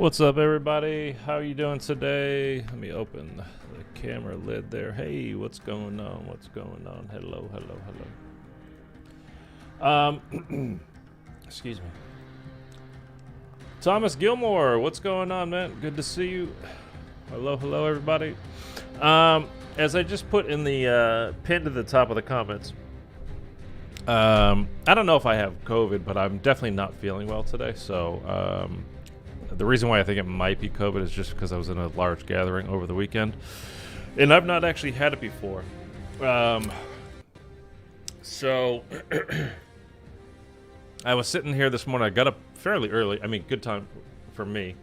What's up, everybody? How you doing today? Let me open the camera lid there. Hey, what's going on? What's going on? Hello, hello, hello. Excuse me. Thomas Gilmore, what's going on, man? Good to see you. Hello, hello, everybody. As I just put in the pin to the top of the comments, I don't know if I have COVID, but I'm definitely not feeling well today, so the reason why I think it might be COVID is just because I was in a large gathering over the weekend, and I've not actually had it before. So I was sitting here this morning. I got up fairly early. I mean, good time for me.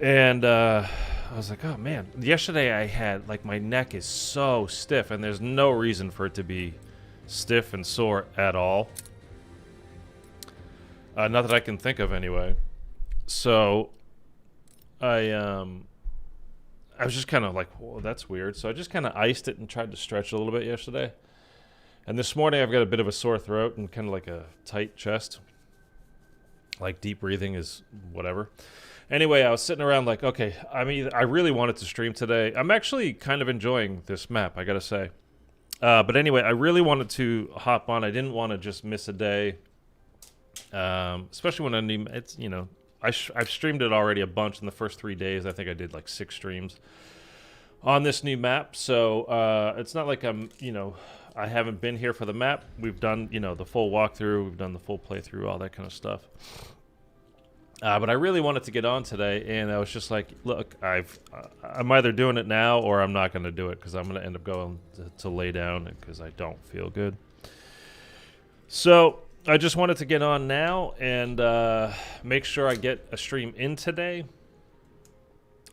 And I was like, oh man, yesterday I had, like, my neck is so stiff, and there's no reason for it to be stiff and sore at all. Not that I can think of anyway. So I was just kind of like, whoa, that's weird. So I just kind of iced it and tried to stretch a little bit yesterday. And this morning I've got a bit of a sore throat and kind of like a tight chest. Like deep breathing is whatever. Anyway, I was sitting around like, okay, I mean, I really wanted to stream today. I'm actually kind of enjoying this map, I gotta say. But anyway, I really wanted to hop on. I didn't want to just miss a day. Especially when it's, you know, I've streamed it already a bunch in the first 3 days. I think I did like 6 streams on this new map. So it's not like I'm, you know, I haven't been here for the map. We've done, you know, the full walkthrough. We've done the full playthrough, all that kind of stuff. But I really wanted to get on today, and I was just like, look, I'm either doing it now or I'm not going to do it because I'm going to end up going to lay down because I don't feel good. So I just wanted to get on now and make sure I get a stream in today.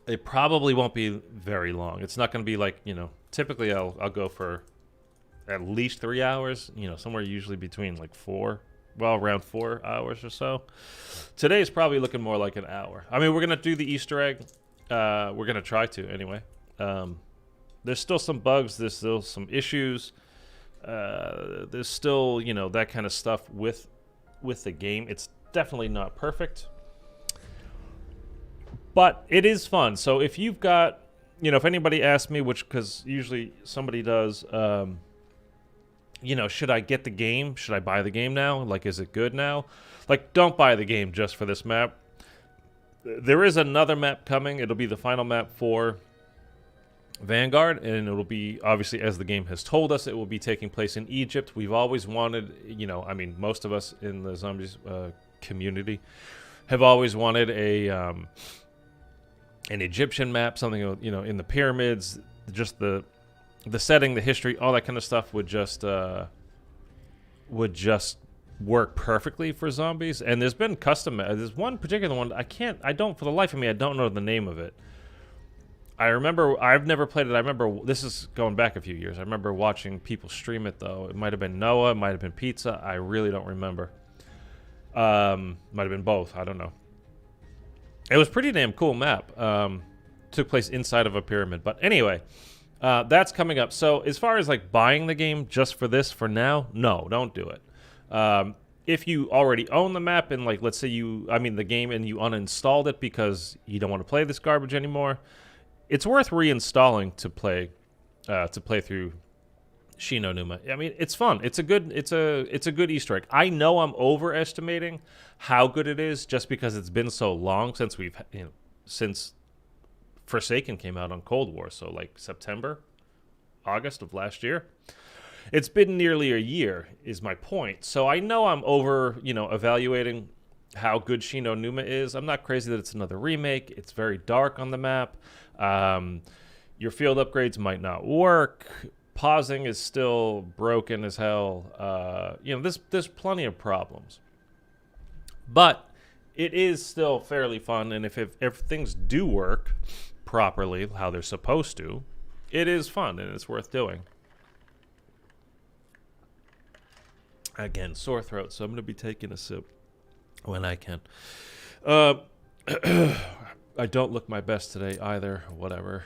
It probably won't be very long. It's not going to be like, you know, typically I'll go for at least 3 hours, you know, somewhere usually between like around 4 hours or so. Today is probably looking more like an hour. I mean, we're going to do the Easter egg. We're going to try to anyway. There's still some bugs. There's still some issues. There's still, you know, that kind of stuff with the game. It's definitely not perfect, but it is fun. So if you've got, you know, if anybody asks me, which, because usually somebody does, you know, should I get the game? Should I buy the game now? Like, is it good now? Like, don't buy the game just for this map. There is another map coming. It'll be the final map for Vanguard, and it'll be, obviously, as the game has told us, it will be taking place in Egypt. We've always wanted, you know, I mean, most of us in the zombies community have always wanted an Egyptian map, something, you know, in the pyramids. Just the setting, the history, all that kind of stuff would just work perfectly for zombies. And there's been there's one particular one for the life of me, I don't know the name of it. I remember, I've never played it. I remember, this is going back a few years. I remember watching people stream it, though. It might have been Noah, it might have been Pizza. I really don't remember. Might have been both. I don't know. It was a pretty damn cool map. Took place inside of a pyramid. But anyway, that's coming up. So as far as like buying the game just for this for now, no, don't do it. If you already own the map and, like, let's say the game, and you uninstalled it because you don't want to play this garbage anymore, it's worth reinstalling to play through SHI NUMA. I mean, it's fun. It's a good Easter egg. I know I'm overestimating how good it is just because it's been so long since since Forsaken came out on Cold War, so like September, August of last year. It's been nearly a year, is my point. So I know I'm evaluating how good SHI NUMA is. I'm not crazy that it's another remake. It's very dark on the map. Your field upgrades might not work. Pausing is still broken as hell. There's plenty of problems. But it is still fairly fun, and if things do work properly, how they're supposed to, it is fun, and it's worth doing. Again, sore throat, so I'm going to be taking a sip when I can. I don't look my best today either. Whatever.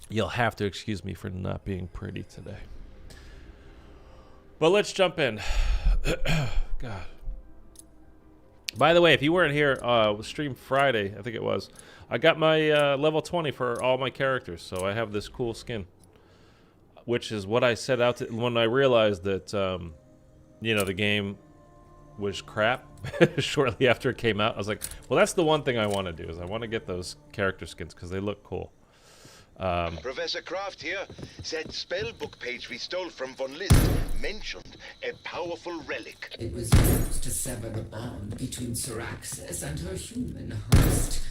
You'll have to excuse me for not being pretty today. But let's jump in. God. By the way, if you weren't here, stream Friday, I think it was, I got my level 20 for all my characters, so I have this cool skin, which is what I set out to when I realized that, you know, the game was crap shortly after it came out. I was like, well, that's the one thing I want to do is I want to get those character skins because they look cool. Professor Kraft here. That spellbook page we stole from Von List mentioned a powerful relic. It was used to sever the bond between Syraxis and her human host.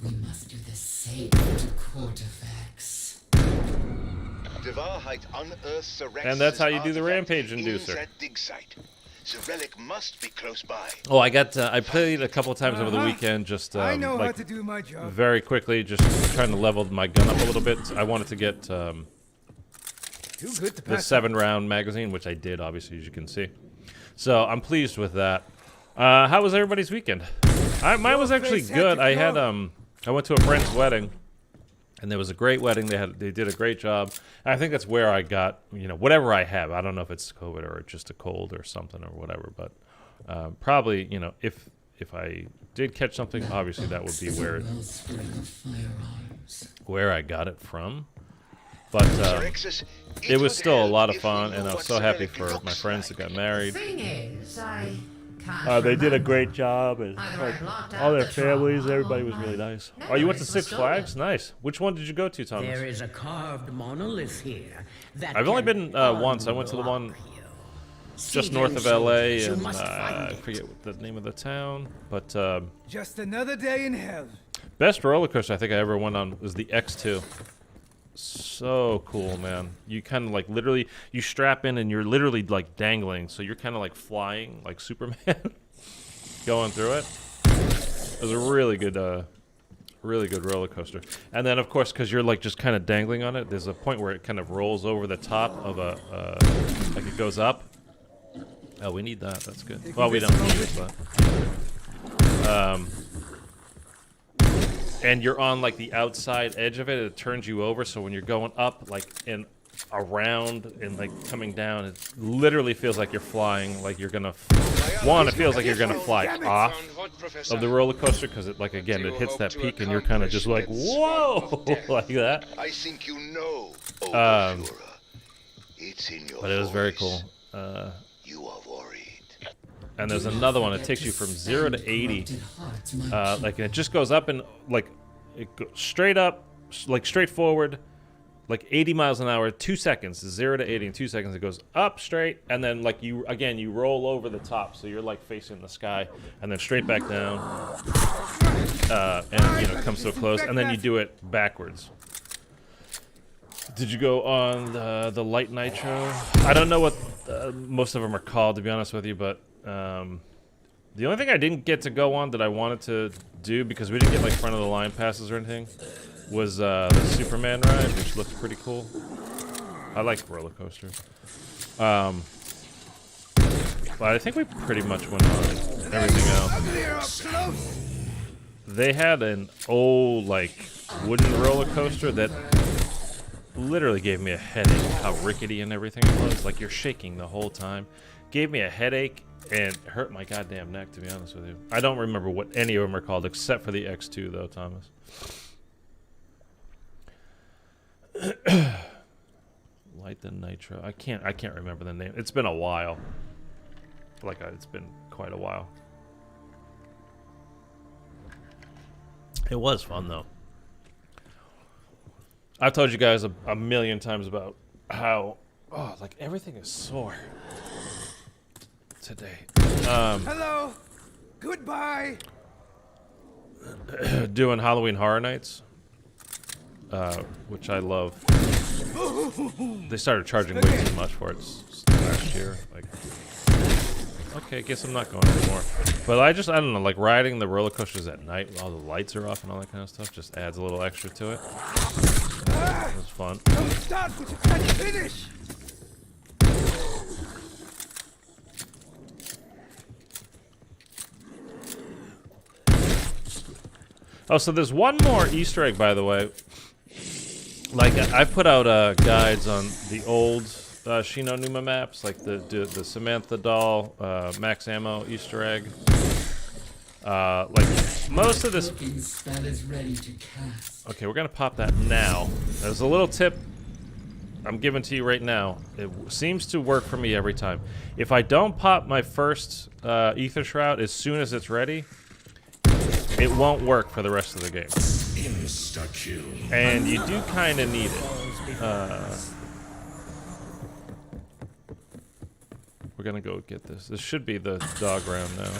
We must do the same to Cortifex. The Wahrheit unearths Syraxis' And that's how you do the artifact rampage in inducer. that dig site. The relic must be close by. Oh, I got. I played a couple of times over the weekend. Just I know how like to do my job. very quickly, just trying to level my gun up a little bit. I wanted to get Too good to the pass. 7-round magazine, which I did, obviously, as you can see. So I'm pleased with that. How was everybody's weekend? Mine was actually good. I had I went to a friend's wedding, and there was a great wedding. They did a great job. And I think that's where I got, you know, whatever I have. I don't know if it's COVID or just a cold or something or whatever, but probably, you know, if I did catch something, obviously that would be where I got it from. But it was still a lot of fun, and I was so happy for my friends that got married. Thing is, I can't They did a remember. great job, and Either I blocked out all their the families, trauma everybody or was really my nice. Oh, you went to memories Six were stolen. Flags? Nice. Which one did you go to, Thomas? There is a carved monolith here. That I've only can been once. I went to the one unlock you. just See north them of LA, soldiers, you and must find I it. forget what the name of the town. But Just another day in hell. best roller coaster I think I ever went on was the X2. So cool, man. You kind of like literally, you strap in and you're literally like dangling. So you're kind of like flying like Superman going through it. It was a really good roller coaster. And then of course, because you're like just kind of dangling on it, there's a point where it kind of rolls over the top of a, like it goes up. Oh, we need that. That's good. Well, we don't need it, but. And you're on like the outside edge of it. It turns you over, so when you're going up, like and around and like coming down, it literally feels like you're flying. Like you're gonna. It feels like you're gonna fly off of the roller coaster because it, like again, it hits that peak and you're kind of just like whoa, like that. I think you know, Um, it's in your But it was very voice. cool. You are worried. And there's another one that takes you from 0 to 80. Like it just goes up and like it goes straight up, like straight forward, like 80 miles an hour, 2 seconds, 0 to 80 in 2 seconds. It goes up straight, and then like you roll over the top, so you're like facing the sky, and then straight back down, and you know it comes to a close, and then you do it backwards. Did you go on the light nitro? I don't know what most of them are called, to be honest with you, but the only thing I didn't get to go on that I wanted to do because we didn't get like front of the line passes or anything was the Superman ride, which looks pretty cool. I like roller coasters. But I think we pretty much went on everything else. They had an old like wooden roller coaster that literally gave me a headache. How rickety and everything it was. Like you're shaking the whole time. Gave me a headache and hurt my goddamn neck, to be honest with you. I don't remember what any of them are called except for the X2 though, Thomas. Light the Nitro. I can't remember the name. It's been a while. It's been quite a while. It was fun though. I've told you guys a million times about how like everything is sore today. Hello. Goodbye. Doing Halloween Horror Nights, which I love. They started charging way too much for it last year. Like, okay, guess I'm not going anymore. But I don't know, like riding the roller coasters at night when all the lights are off and all that kind of stuff just adds a little extra to it. It's fun. Don't start what you can't finish. Oh, so there's one more Easter egg, by the way. Like, I've put out guides on the old Shino NUMA maps, like the Samantha doll Max Ammo Easter egg. Like most of this. Cooking spell is ready to cast. Okay, we're gonna pop that now. There's a little tip I'm giving to you right now. It seems to work for me every time. If I don't pop my first Ether Shroud as soon as it's ready, it won't work for the rest of the game. Insta-kill. And you do kind of need it. We're gonna go get this. This should be the dog round now.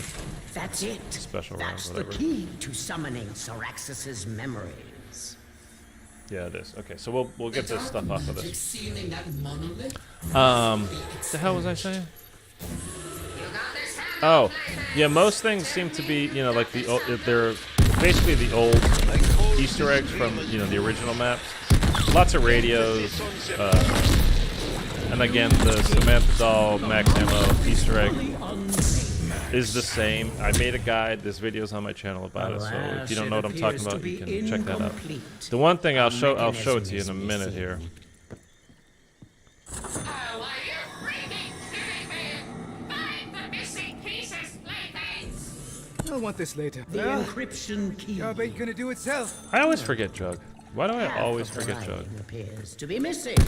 That's it. Special round, That's whatever. the key to summoning Syraxis's memories. Yeah, it is. Okay, so we'll get this stuff off of Magic this. sealing that monolith. What the hell was I saying? Oh, yeah. Most things seem to be, you know, like they're basically the old Easter eggs from, you know, the original maps. Lots of radios, and again, the Samantha Doll Max Ammo Easter egg is the same. I made a guide. There's videos on my channel about it, so if you don't know what I'm talking about, you can check that out. The one thing I'll show it to you in a minute here. I'll want this later. The Well, encryption key. job ain't gonna do itself. I always forget Jug. Why do I Half always of the forget Jug? line appears to be missing.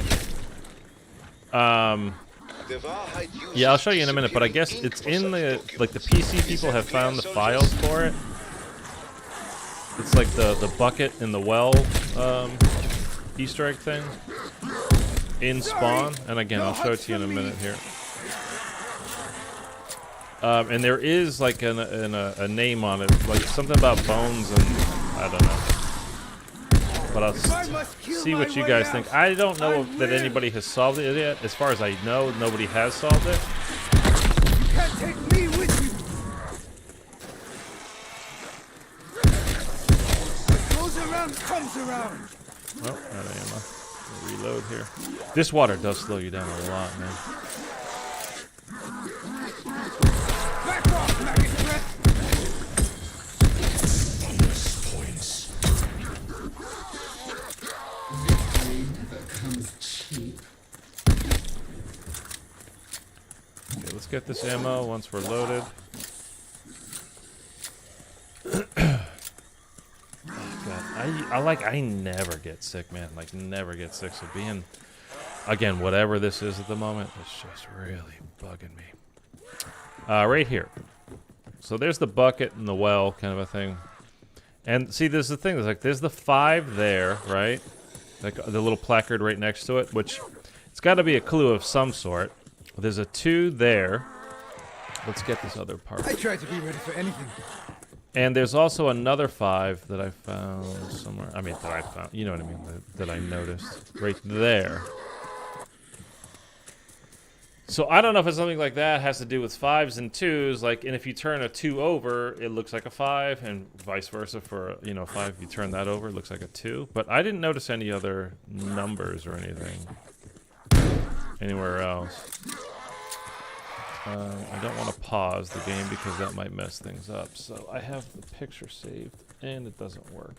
Yeah, I'll show you in a minute, but I guess it's in the, like, the PC people have found the files for it. It's like the bucket in the well Easter egg thing in Spawn, and again, I'll show it to you in a minute here. And there is like a name on it, like something about bones, and I don't know. But I'll see what you guys think. I don't know that anybody has solved it yet. As far as I know, nobody has solved it. You can't take me with you. What goes around comes around. Oh, not ammo. Reload here. This water does slow you down a lot, man. Back off, maggot breath. Victory never comes cheap. Okay, let's get this ammo once we're loaded. God, I never get sick, man. Like, never get sick. So being, again, whatever this is at the moment, it's just really bugging me. Right here. So there's the bucket and the well, kind of a thing. And see, there's the thing. There's the 5 there, right? Like the little placard right next to it, which it's got to be a clue of some sort. There's a 2 there. Let's get this other part. I tried to be ready for anything. And there's also another 5 that I found somewhere. I mean, that I found. You know what I mean? That I noticed right there. So I don't know if it's something like that has to do with 5s and 2s. Like, and if you turn a 2 over, it looks like a 5, and vice versa for, you know, 5. If you turn that over, it looks like a 2. But I didn't notice any other numbers or anything anywhere else. I don't want to pause the game because that might mess things up. So I have the picture saved, and it doesn't work.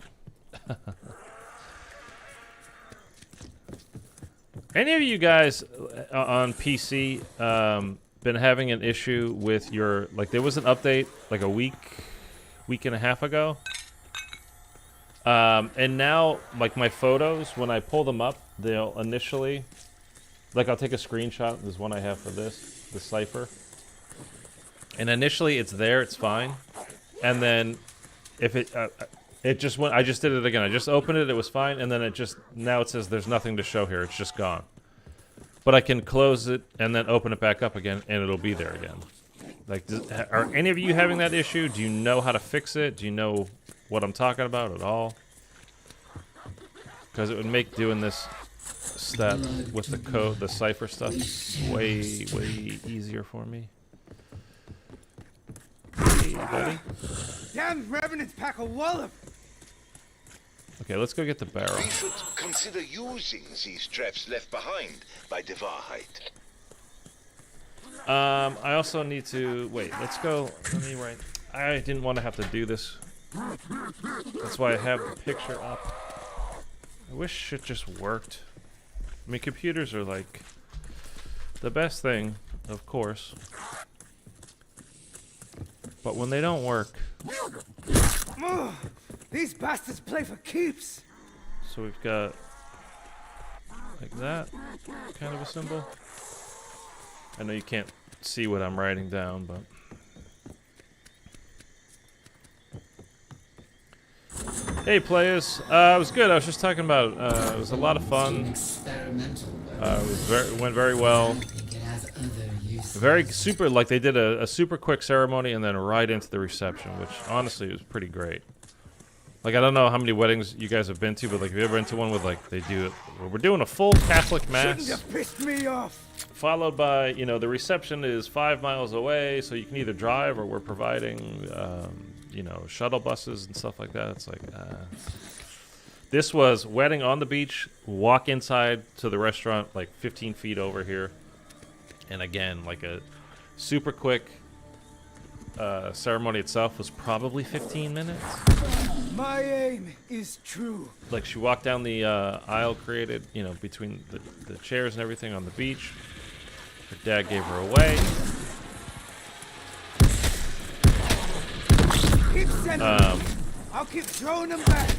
Any of you guys on PC been having an issue with your, like, there was an update like a week and a half ago, and now, like, my photos, when I pull them up, they'll initially, like, I'll take a screenshot. There's one I have for this, the cipher, and initially it's there, it's fine, and then if it just went, I just did it again. I just opened it, it was fine, and then now it says there's nothing to show here. It's just gone. But I can close it and then open it back up again, and it'll be there again. Like, are any of you having that issue? Do you know how to fix it? Do you know what I'm talking about at all? Because it would make doing this step with the code, the cipher stuff, way, way easier for me. Hey, buddy. Damn revenants pack a wallop. Okay, let's go get the barrel. We should consider using these traps left behind by the Wahrheit. I also need to wait. Let's go. Let me write. I didn't want to have to do this. That's why I have the picture up. I wish shit just worked. I mean, computers are like the best thing, of course. But when they don't work, Ugh, these bastards play for keeps. so we've got like that kind of a symbol. I know you can't see what I'm writing down, but hey players, it was good. I was just talking about it was a lot of fun. Experimental. Went very well. I think it has other uses. Very super, like they did a super quick ceremony and then right into the reception, which honestly was pretty great. Like, I don't know how many weddings you guys have been to, but like, have you ever been to one with like, they do it, we're doing a full Catholic Shouldn't mass, have pissed me off. followed by, you know, the reception is 5 miles away, so you can either drive or we're providing, you know, shuttle buses and stuff like that. It's like, this was wedding on the beach, walk inside to the restaurant, like 15 feet over here. And again, like a super quick ceremony itself was probably 15 minutes. My aim is true. Like she walked down the aisle created, you know, between the chairs and everything on the beach. Her dad gave her away. Keep sending them. I'll keep throwing them back.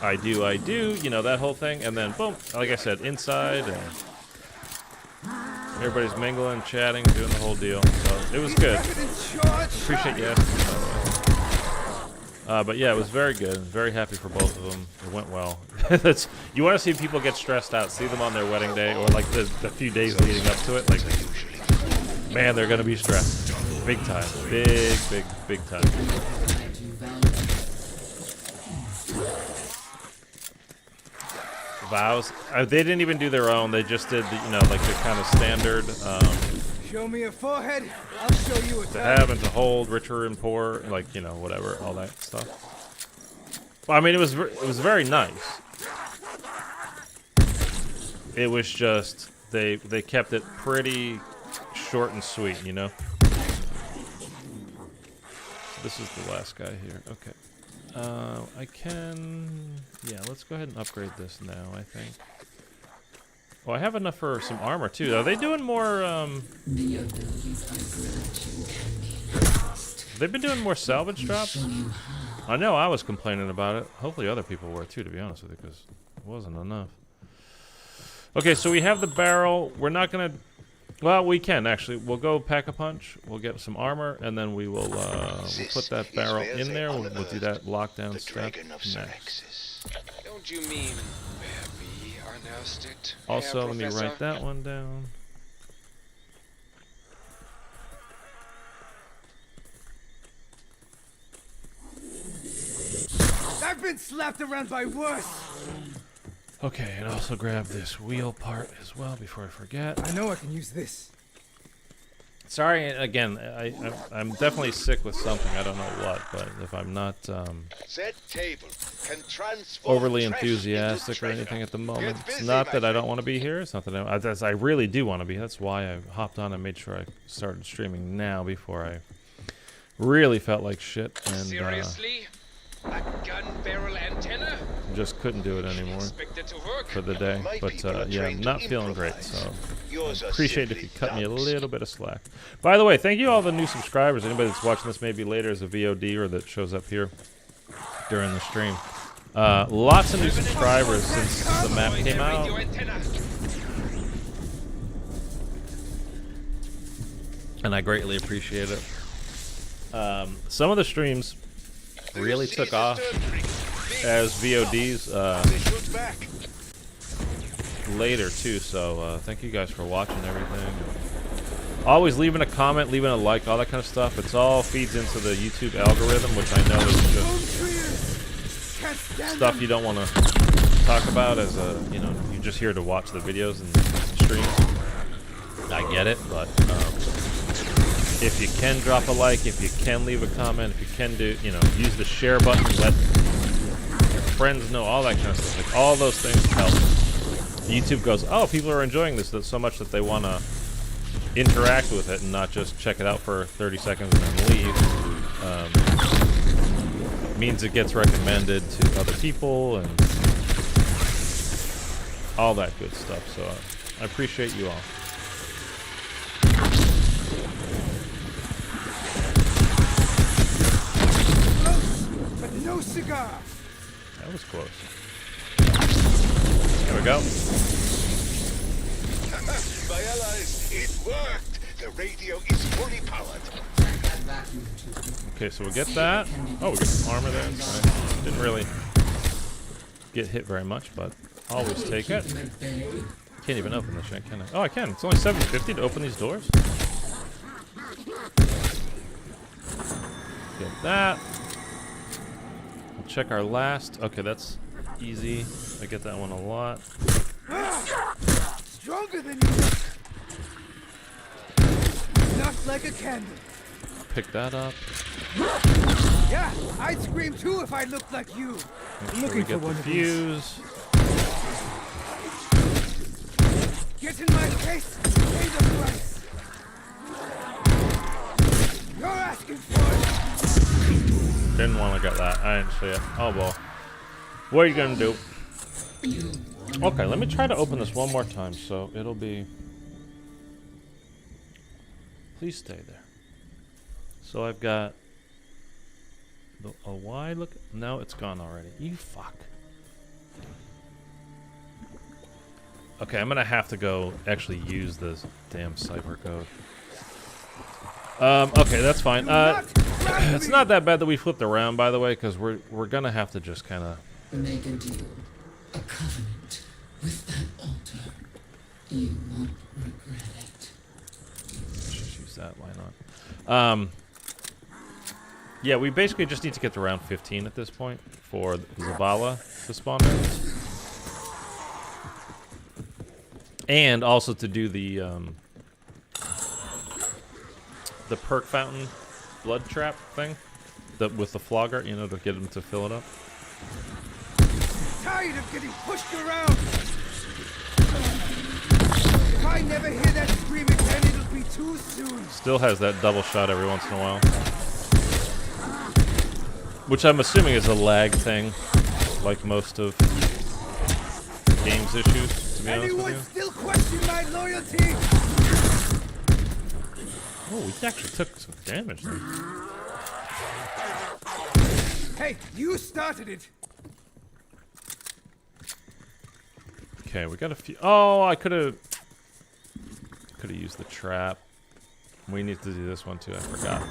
I do, you know, that whole thing. And then, boom, like I said, inside. And everybody's mingling, chatting, doing the whole deal. So it was good. Appreciate you asking, by the way. But yeah, it was very good. Very happy for both of them. It went well. You want to see people get stressed out, see them on their wedding day, or like the few days leading up to it. Like, man, they're going to be stressed. Big time. Big time. Vows. They didn't even do their own. They just did, you know, like the kind of standard. Show me a forehead, I'll show you a To have and to hold, richer and poor, like, you know, whatever, all that stuff. Well, I mean, it was very nice. It was just they kept it pretty short and sweet, you know. This is the last guy here. Okay. I can... Yeah, let's go ahead and upgrade this now, I think. Oh, I have enough for some armor, too. Are they doing more, They've been doing more salvage drops? I know I was complaining about it. Hopefully other people were, too, to be honest with you, because it wasn't enough. Okay, so we have the barrel. We're not going to... Well, we can, actually. We'll go pack-a-punch. We'll get some armor, and then we will we'll put that barrel in there. We'll do that lockdown step next. Don't you mean where we are now sit? Also, let me write that one down. I've been slapped around by worse. Okay, and also grab this wheel part as well before I forget. I know I can use this. Sorry, again, I'm definitely sick with something. I don't know what, but if I'm not Said table can transform overly trash enthusiastic into or treasure. anything at the moment, Get it's busy, not my that I don't friend. want to be here. It's not that I really do want to be. That's why I hopped on and made sure I started streaming now before I really felt like shit and Seriously? A gun barrel antenna? just couldn't do it anymore Expect it to work? for the day. My But people are yeah, I'm trained not to feeling great, improvise. so Yours are appreciate it if simply you cut me a thugs. little bit of slack. By the way, thank you all the new subscribers. Anybody that's watching this maybe later as a VOD or that shows up here during the stream. Lots of new subscribers since the map came out. Radio antenna. And I greatly appreciate it. Some of the streams really took off as VODs They shoot back. later too, so thank you guys for watching everything. Always leaving a comment, leaving a like, all that kind of stuff. It's all feeds into the YouTube algorithm, which I know is just Can't stand stuff them. you don't want to talk about as a, you know, you're just here to watch the videos and streams. I get it, but if you can drop a like, if you can leave a comment, if you can do, you know, use the share button, let friends know, all that kind of stuff. Like, all those things help. YouTube goes, oh, people are enjoying this so much that they want to interact with it and not just check it out for 30 seconds and then leave. Means it gets recommended to other people and all that good stuff. So I appreciate you all. No cigar. That was close. There we go. My allies, it worked. The radio is fully powered. Okay, so we'll get that. Oh, we get some armor there. Right. Didn't really get hit very much, but always take it. Can't even open this shit, can I? Oh, I can. It's only $7.50 to open these doors. Get that. We'll check our last. Okay, that's easy. I get that one a lot. Stronger than you. Not like a candle. Pick that up. Yeah, I'd scream too if I looked like you. Make sure we get the fuse. Get in my face, pay the price. You're asking for it. Didn't want to get that. I didn't see it. Oh well. What are you gonna do? Okay, let me try to open this one more time. So it'll be. Please stay there. So I've got a Y. Look, no, it's gone already. You fuck. Okay, I'm gonna have to go actually use this damn cipher code. Okay, that's fine. It's not that bad that we flipped around, by the way, because we're gonna have to just kind of Make a deal, a covenant with that altar. You won't regret it. just use that. Why not? Yeah, we basically just need to get to round 15 at this point for Zavala to spawn in. And also to do the perk fountain blood trap thing with the flogger, you know, to get him to fill it up. Tired of getting pushed around. If I never hear that scream again, it'll be too soon. Still has that double shot every once in a while. Which I'm assuming is a lag thing, like most of the game's issues, to be honest Anyone with still question my loyalty? you. Oh, we actually took some damage there. Hey, you started it. Okay, we got a few. Oh, I could have used the trap. We need to do this one too. I forgot.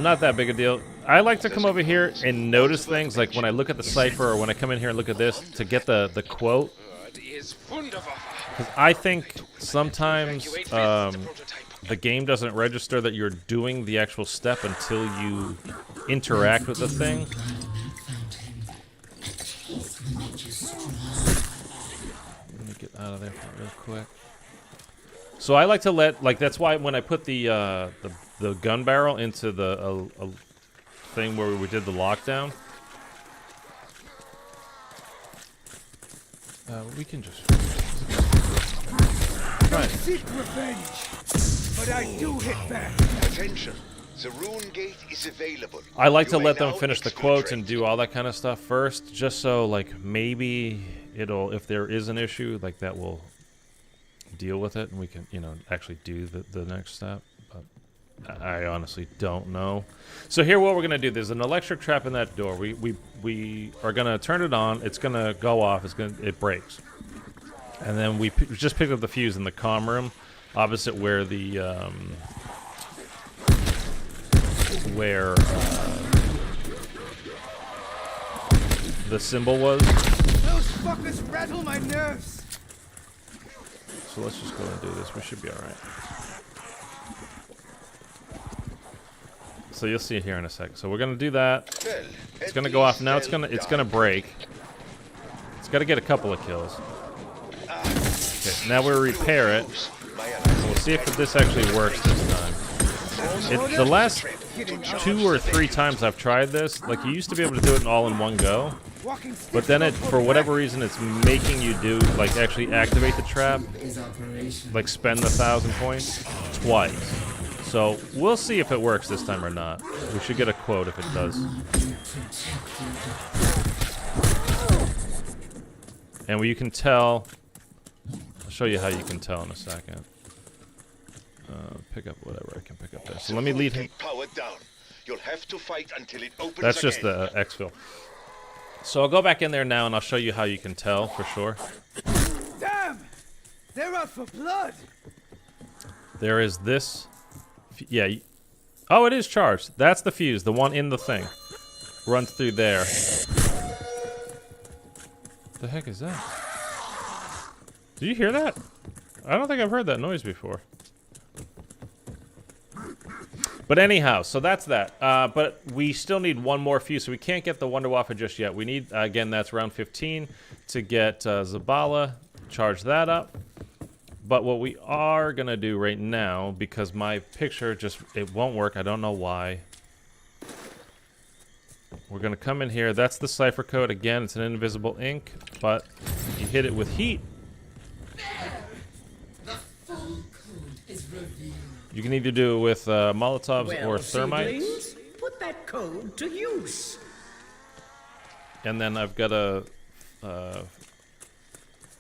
Not that big a deal. I like to come over here and notice things, like when I look at the cipher or when I come in here and look at this to get the quote. Because I think sometimes the game doesn't register that you're doing the actual step until you interact with the thing. Let me get out of there real quick. So I like to let, like, that's why when I put the gun barrel into the thing where we did the lockdown, we can just. Right. Seek revenge, but I do hit back. Attention, the rune gate is available. I like to You may let them now finish the quotes and exfiltrate. do all that kind of stuff first, just so like maybe it'll, if there is an issue, like that will deal with it and we can, you know, actually do the next step. But I honestly don't know. So here, what we're gonna do? There's an electric trap in that door. We are gonna turn it on. It's gonna go off. It breaks, and then we just picked up the fuse in the comm room, opposite where the the symbol was. Those fuckers rattle my nerves. So let's just go and do this. We should be all right. So you'll see it here in a sec. So we're gonna do that. Well, It's at gonna go off least now. they'll It's die. gonna break. It's gotta get a couple of kills. Okay, now we repair it. My allies We'll see if this actually works this time. The last 2 or 3 times I've tried this, like you used to be able to do it all in one go, Walking but then it, for whatever reason, it's making you do, like actually activate the trap, Is operation. like spend the 1,000 points twice. So we'll see if it works this time or not. We should get a quote if it does. And you can tell. I'll show you how you can tell in a second. Pick up whatever I can pick up there. So let me lead him. Take power down. You'll have to fight until it opens That's just again. the exfil. So I'll go back in there now and I'll show you how you can tell for sure. Damn! They're out for blood! There is this. Yeah. Oh, it is charged. That's the fuse. The one in the thing. Runs through there. The heck is that? Did you hear that? I don't think I've heard that noise before. But anyhow, so that's that. But we still need one more fuse, so we can't get the Wunderwaffe just yet. We need, again, that's round 15 to get Zabala, charge that up. But what we are going to do right now, because my picture just, it won't work, I don't know why. We're going to come in here. That's the cipher code. Again, it's an invisible ink, but you hit it with heat. The full code is revealed. You can either do it with Molotovs Well, or thermites. seedlings, put that code to use. And then I've got to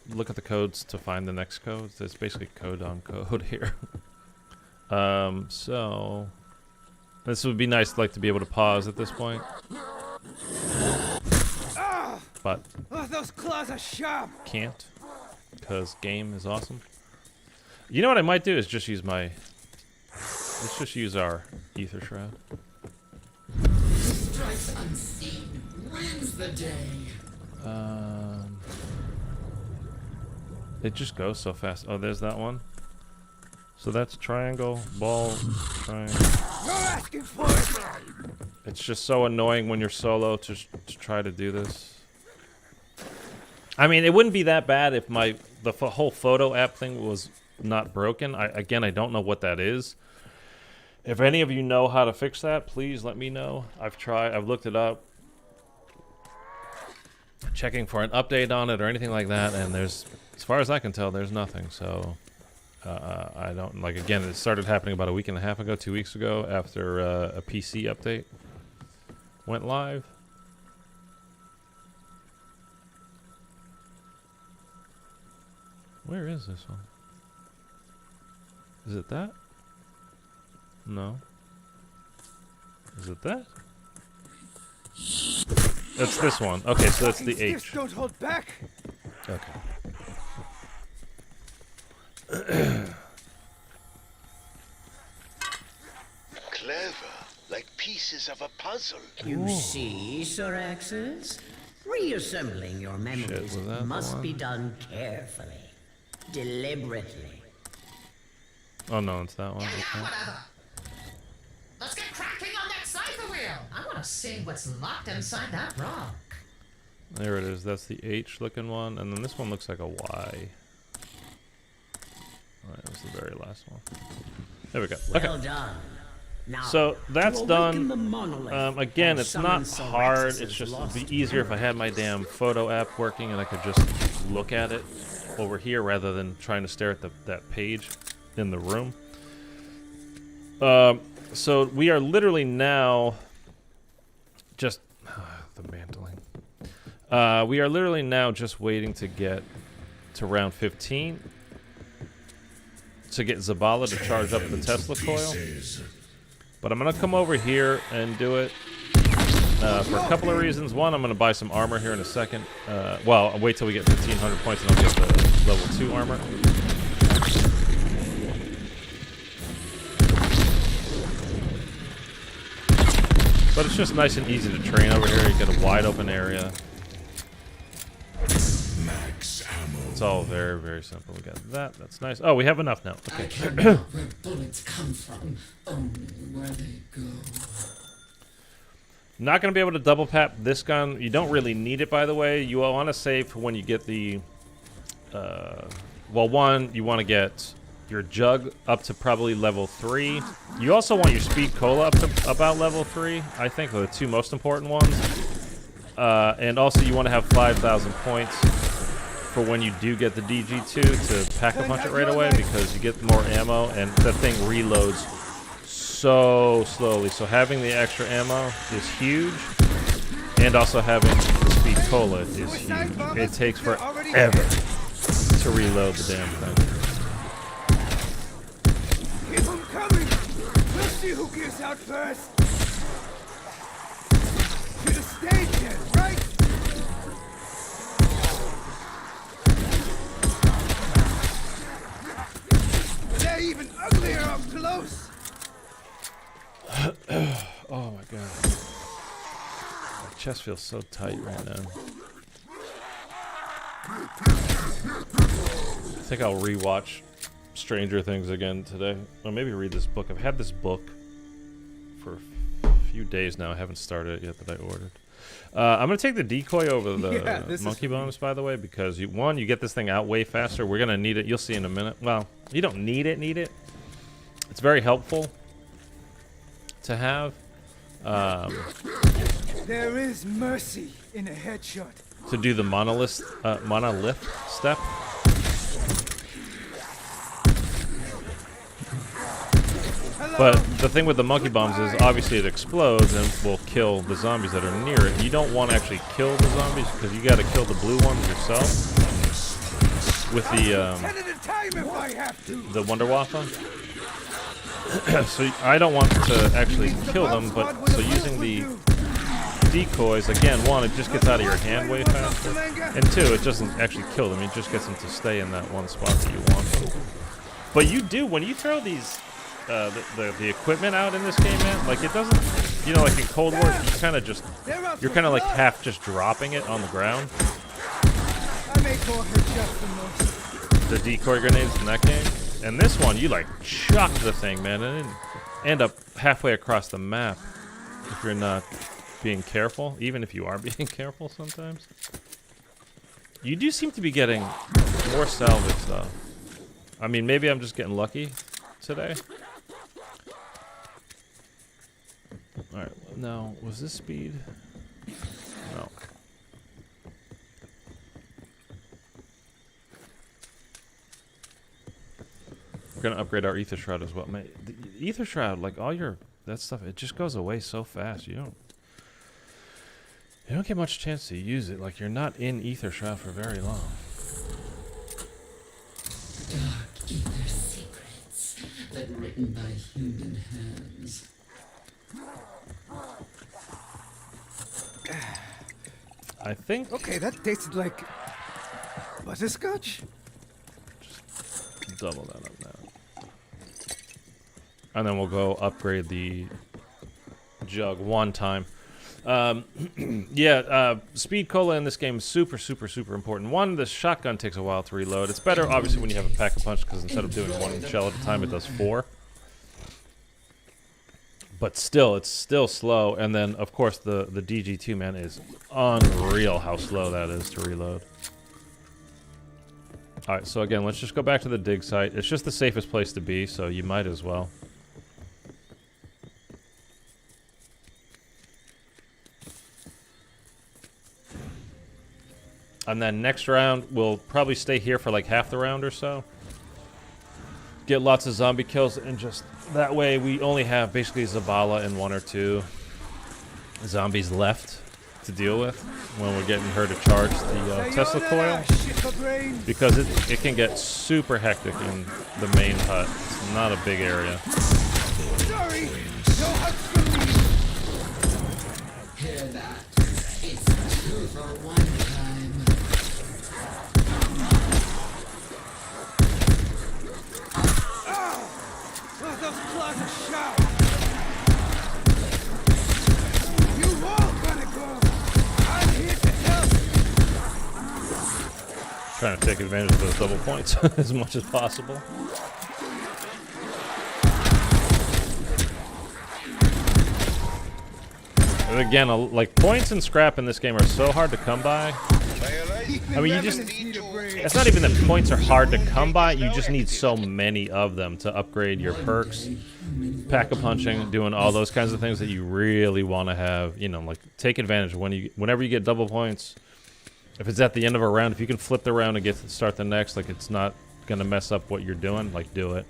look at the codes to find the next code. It's basically code on code here. So this would be nice, like, to be able to pause at this point. But Oh, those claws are sharp! can't, because game is awesome. You know what I might do is just use my... Let's just use our Ether Shroud. Strikes unseen wins the day. It just goes so fast. Oh, there's that one. So that's triangle, ball, triangle. You're asking for it! It's just so annoying when you're solo to try to do this. I mean, it wouldn't be that bad if the whole photo app thing was not broken. Again, I don't know what that is. If any of you know how to fix that, please let me know. I've looked it up, checking for an update on it or anything like that, and there's, as far as I can tell, there's nothing. So I don't, like, again, it started happening about a week and a half ago, 2 weeks ago, after a PC update went live. Where is this one? Is it that? No. Is it that? That's this one. Okay, so that's the Fucking stiffs H. don't hold back! Okay. Clever, like pieces of a puzzle. You see, Soraxis? Reassembling your memories was that the must be one? done carefully, deliberately. Oh no, it's that one. Yeah, Okay. whatever. Let's get cracking on that cipher wheel. I want to see what's locked inside that rock. There it is. That's the H looking one, and then this one looks like a Y. Alright, that was the very last one. There we go. Okay. Well done. Now, So that's to done. awaken the monolith Again, and it's not summon hard. Soraxis' It's just, lost it'd be easier if I had my damn photo app working and I could just look at it over here rather than trying to stare at that page in the room. So we are literally now just the mantling. We are literally now just waiting to get to round 15 to get Zabala to charge up the Tesla coil. But I'm going to come over here and do it for a couple of reasons. One, I'm going to buy some armor here in a second. Well, I'll wait till we get 1,500 points and I'll get the level 2 armor. But it's just nice and easy to train over here. You get a wide open area. Max ammo. It's all very, very simple. We got that. That's nice. Oh, we have enough now. I Okay. care not where bullets come from, only where they go. Not going to be able to double pap this gun. You don't really need it, by the way. You want to save for when you get the... well, one, you want to get your jug up to probably level 3. You also want your speed cola up to about level 3. I think are the two most important ones. And also you want to have 5,000 points for when you do get the DG2 to pack a punch it right away, because you get more ammo and the thing reloads so slowly. So having the extra ammo is huge, and also having the speed cola is huge. It takes forever to reload the damn thing. Keep them coming! We'll see who gives out first! Should have stayed there, right? They're even uglier up close. Oh my god. My chest feels so tight right now. I think I'll rewatch Stranger Things again today. Or maybe read this book. I've had this book for a few days now. I haven't started it yet that I ordered. I'm going to take the decoy over the monkey bombs, by the way, because you get this thing out way faster. We're going to need it. You'll see in a minute. Well, you don't need it. It's very helpful to have. There is mercy in a headshot. To do the monolith step. But the thing with the monkey bombs is obviously it explodes and will kill the zombies that are near it. You don't want to actually kill the zombies because you got to kill the blue ones yourself with the Wonder Waffle. So I don't want to actually kill them, but so using the decoys, again, one, it just gets out of your hand way faster, and two, it doesn't actually kill them, it just gets them to stay in that one spot that you want them. But you do, when you throw these, the equipment out in this game, man, like it doesn't, you know, like in Cold War, you kind of just, you're kind of like half just dropping it on the ground. I make more headshots than most. The decoy grenades in that game. And this one, you like chuck the thing, man, and then end up halfway across the map if you're not being careful, even if you are being careful sometimes. You do seem to be getting more salvage, though. I mean, maybe I'm just getting lucky today. Alright, now, was this speed? No. We're gonna upgrade our Ether Shroud as well. Man, the Ether Shroud, like all that stuff, it just goes away so fast. You don't get much chance to use it. Like you're not in Ether Shroud for very long. Dark ether secrets, but written by human hands. I think. Okay, that tasted like butterscotch. Just double that up now. And then we'll go upgrade the jug one time. Speed cola in this game is super, super, super important. One, the shotgun takes a while to reload. It's better, obviously, when you have a pack of punch, because instead of doing one shell at a time, it does 4. But still, it's still slow. And then, of course, the DG2, man, is unreal how slow that is to reload. Alright, so again, let's just go back to the dig site. It's just the safest place to be, so you might as well. And then next round, we'll probably stay here for like half the round or so. Get lots of zombie kills, and just that way we only have basically Zavala and 1 or 2 zombies left to deal with when we're getting her to charge the Tesla coil. Because it can get super hectic in the main hut. It's not a big area. Sorry, no huts for me. Hear that? It's 2 for 1 time. Oh, those claws are sharp. You all gonna go. I'm here to help. Trying to take advantage of those double points as much as possible. And again, like points and scrap in this game are so hard to come by. I mean, it's not even that points are hard to come by, you just need so many of them to upgrade your perks, pack-a-punching, doing all those kinds of things that you really want to have, you know, like take advantage of whenever you get double points. If it's at the end of a round, if you can flip the round and start the next, like it's not going to mess up what you're doing, like do it.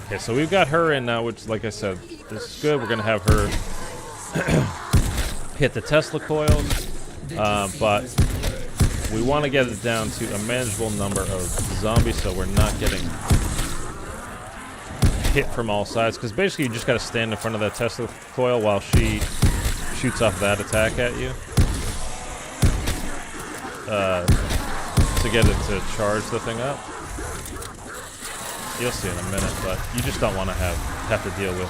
Okay, so we've got her in now, which, like I said, this is good. We're going to have her hit the Tesla coils. But we want to get it down to a manageable number of zombies so we're not getting hit from all sides, because basically you just got to stand in front of that Tesla coil while she shoots off that attack at you to get it to charge the thing up. You'll see in a minute, but you just don't want to have to deal with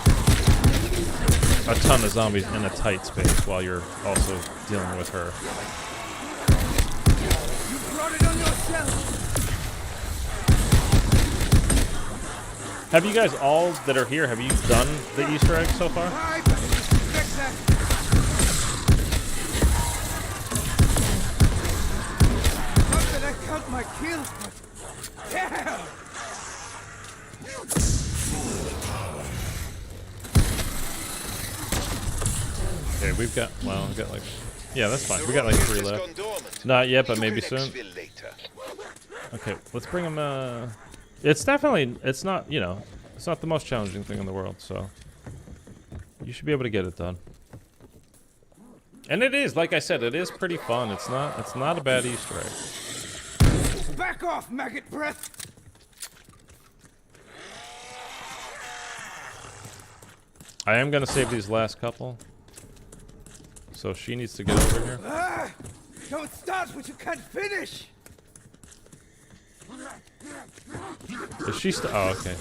a ton of zombies in a tight space while you're also dealing with her. You brought it on yourself. Have you guys all that are here, have you done the Easter egg so far? I better fix that. Not that I count my kills, but damn! Okay, we've got, well, we've got like, yeah, that's fine. We got like 3 left. Not yet, but maybe soon. Okay, let's bring him, it's definitely, it's not, you know, it's not the most challenging thing in the world, so you should be able to get it done. And it is, like I said, it is pretty fun. It's not a bad Easter egg. Back off, maggot breath! I am gonna save these last couple. So she needs to get over here. Ah, don't start what you can't finish! Is she still? Oh, okay.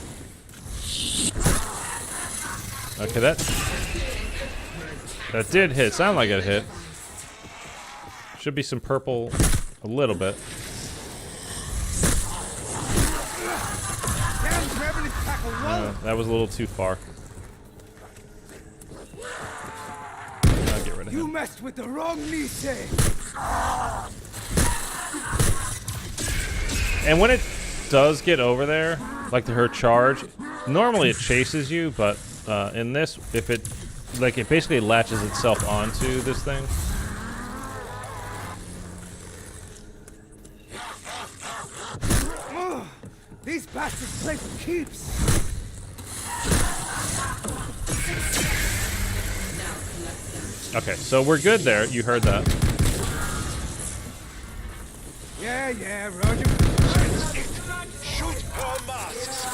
Okay, that did hit. Sound like it hit. Should be some purple, a little bit. That was a little too far. I'll get rid of him. You messed with the wrong Nisei. And when it does get over there, like to her charge, normally it chases you, but in this, if it, like, it basically latches itself onto this thing. Oh, these bastards play for keeps. Okay, so we're good there. You heard that. Yeah, Roger. Shoot her masks.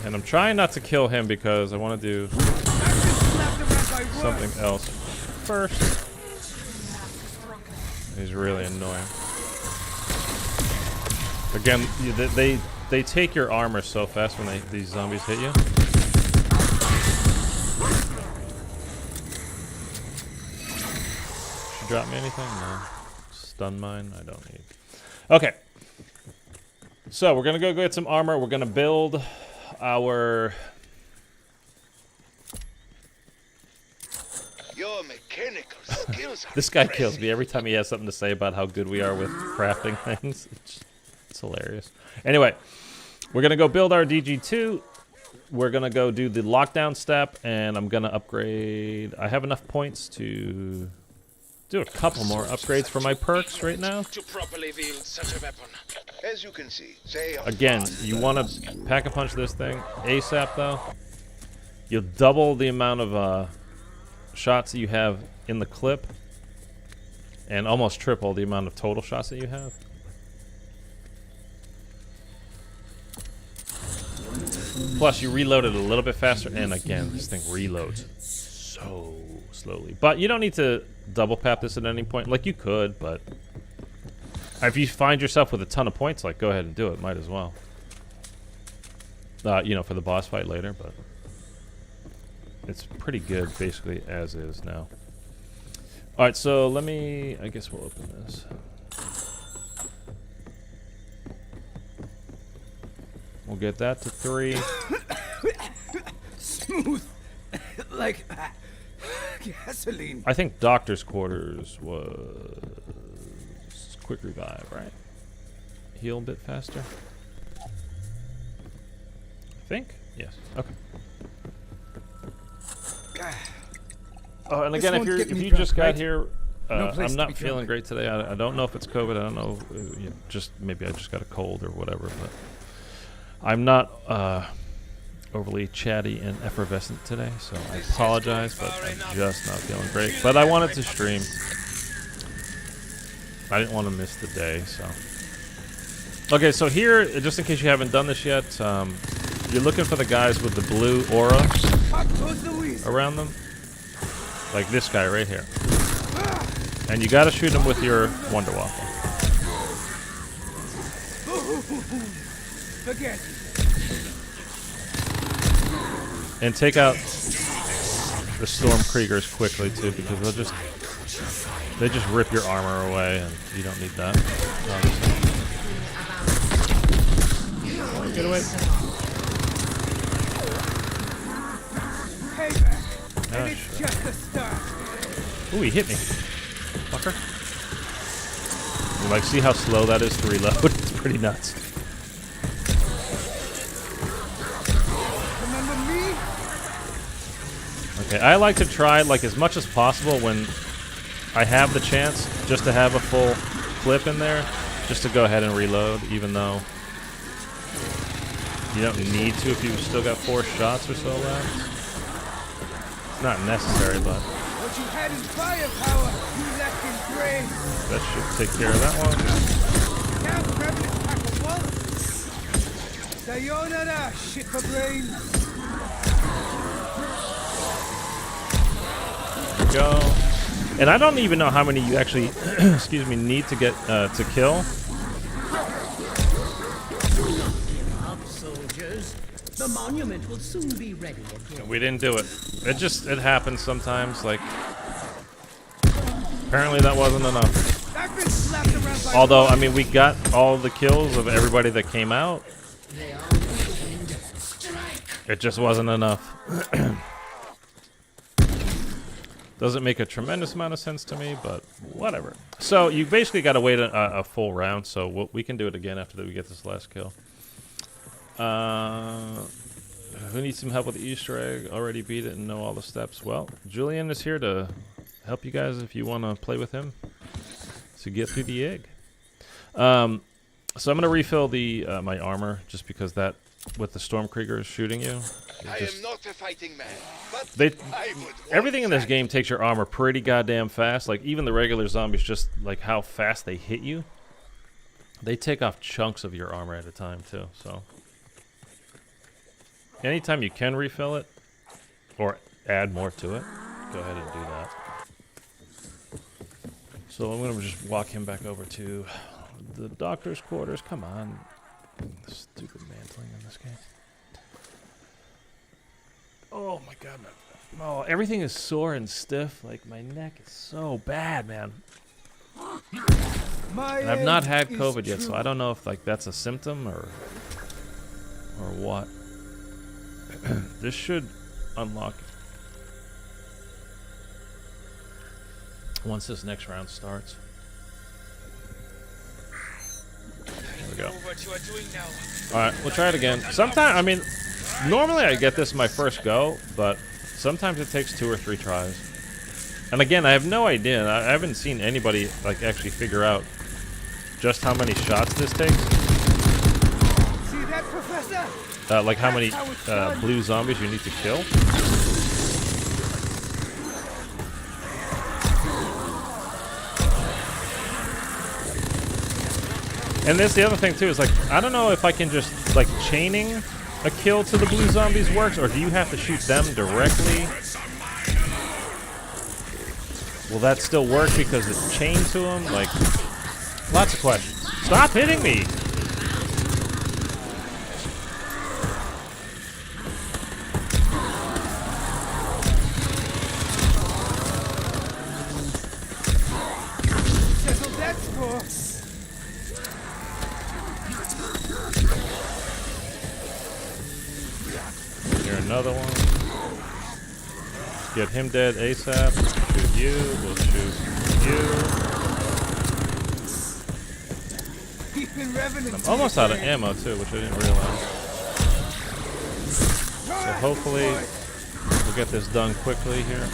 And I'm trying not to kill him because I want to do something else first. He's really annoying. Again, they take your armor so fast when these zombies hit you. She drop me anything? No. Stun mine? I don't need. Okay. So we're gonna go get some armor. We're gonna build our. Your mechanical skills are This guy impressive. kills me every time he has something to say about how good we are with crafting things. It's hilarious. Anyway, we're gonna go build our DG2. We're gonna go do the lockdown step, and I'm gonna upgrade. I have enough points to do a couple more upgrades for my perks right now. To properly wield such a weapon. As you can see, they are Again, you want to pack a punch this thing ASAP though. You'll double the amount of shots that you have in the clip, and almost triple the amount of total shots that you have. Plus, you reload it a little bit faster, and again, this thing reloads so slowly. But you don't need to double pap this at any point. Like, you could, but if you find yourself with a ton of points, like, go ahead and do it. Might as well. You know, for the boss fight later, but it's pretty good, basically, as is now. All right, so let me, I guess we'll open this. We'll get that to 3. Smooth. Like gasoline. I think doctor's quarters was quick revive, right? Heal a bit faster. I think. Yes. Okay. Oh, and again, if you just got here, I'm not feeling great today. I don't know if it's COVID. I don't know. Just maybe I just got a cold or whatever. But I'm not overly chatty and effervescent today, so I apologize. But I'm just not feeling great. But I wanted to stream. I didn't want to miss the day, so Okay, so here, just in case you haven't done this yet, you're looking for the guys with the blue aura around them. Like this guy right here. And you gotta shoot him with your Wonder Waffle. Forget. And take out the Stormkriegers quickly too, because they just rip your armor away, and you don't need that. Obviously. Get away! Payback. Oh, And it's shit. just the start. Ooh, he hit me, fucker! You like see how slow that is to reload? It's pretty nuts. Remember me? Okay, I like to try like as much as possible when I have the chance just to have a full clip in there, just to go ahead and reload, even though you don't need to if you've still got 4 shots or so left. It's not necessary, but What you had in firepower, you left in grace. that should take care of that one. Now grabbing a pack of wallets. Sayonara, shit for brains. Go. And I don't even know how many you actually, excuse me, need to get to kill. Up, soldiers. The monument will soon be ready again. We didn't do it. It happens sometimes. Like, apparently that wasn't enough. I've been slapped around by Although, I mean, we got all the kills of everybody that came out. It just wasn't enough. Doesn't make a tremendous amount of sense to me, but whatever. So you basically got to wait a full round, so we can do it again after we get this last kill. Who needs some help with the Easter egg? Already beat it and know all the steps. Well, Julian is here to help you guys if you want to play with him to get through the egg. So I'm going to refill the my armor just because that with the Stormkriegers shooting you. I am not a fighting man, but They, I would everything in this want game takes your armor pretty goddamn fast. Like, even the regular zombies, just like how fast they hit you. They take off chunks of your armor at a time, too. So, anytime you can refill it, or add more to it, go ahead and do that. So, I'm going to just walk him back over to the doctor's quarters. Come on. Stupid mantling in this game. Oh my god, oh, everything is sore and stiff. Like, my neck is so bad, man. And I've not had COVID yet, so I don't know if like that's a symptom or what. This should unlock once this next round starts. There we go. What you are doing now? All right, we'll try it again. Sometimes, I mean, normally I get this my first go, but sometimes it takes 2 or 3 tries. And again, I have no idea. I haven't seen anybody like actually figure out just how many shots this takes. See that, Professor? Like how many blue zombies you need to kill. And that's the other thing too, is like, I don't know if I can just, like, chaining a kill to the blue zombies works, or do you have to shoot them directly? Will that still work because it's chained to them? Like, lots of questions. Stop hitting me! Settle that score. Here, another one. Get him dead ASAP. Shoot you. We'll shoot you. Keeping revenant. I'm almost out of ammo too, which I didn't realize. So hopefully we'll get this done quickly here.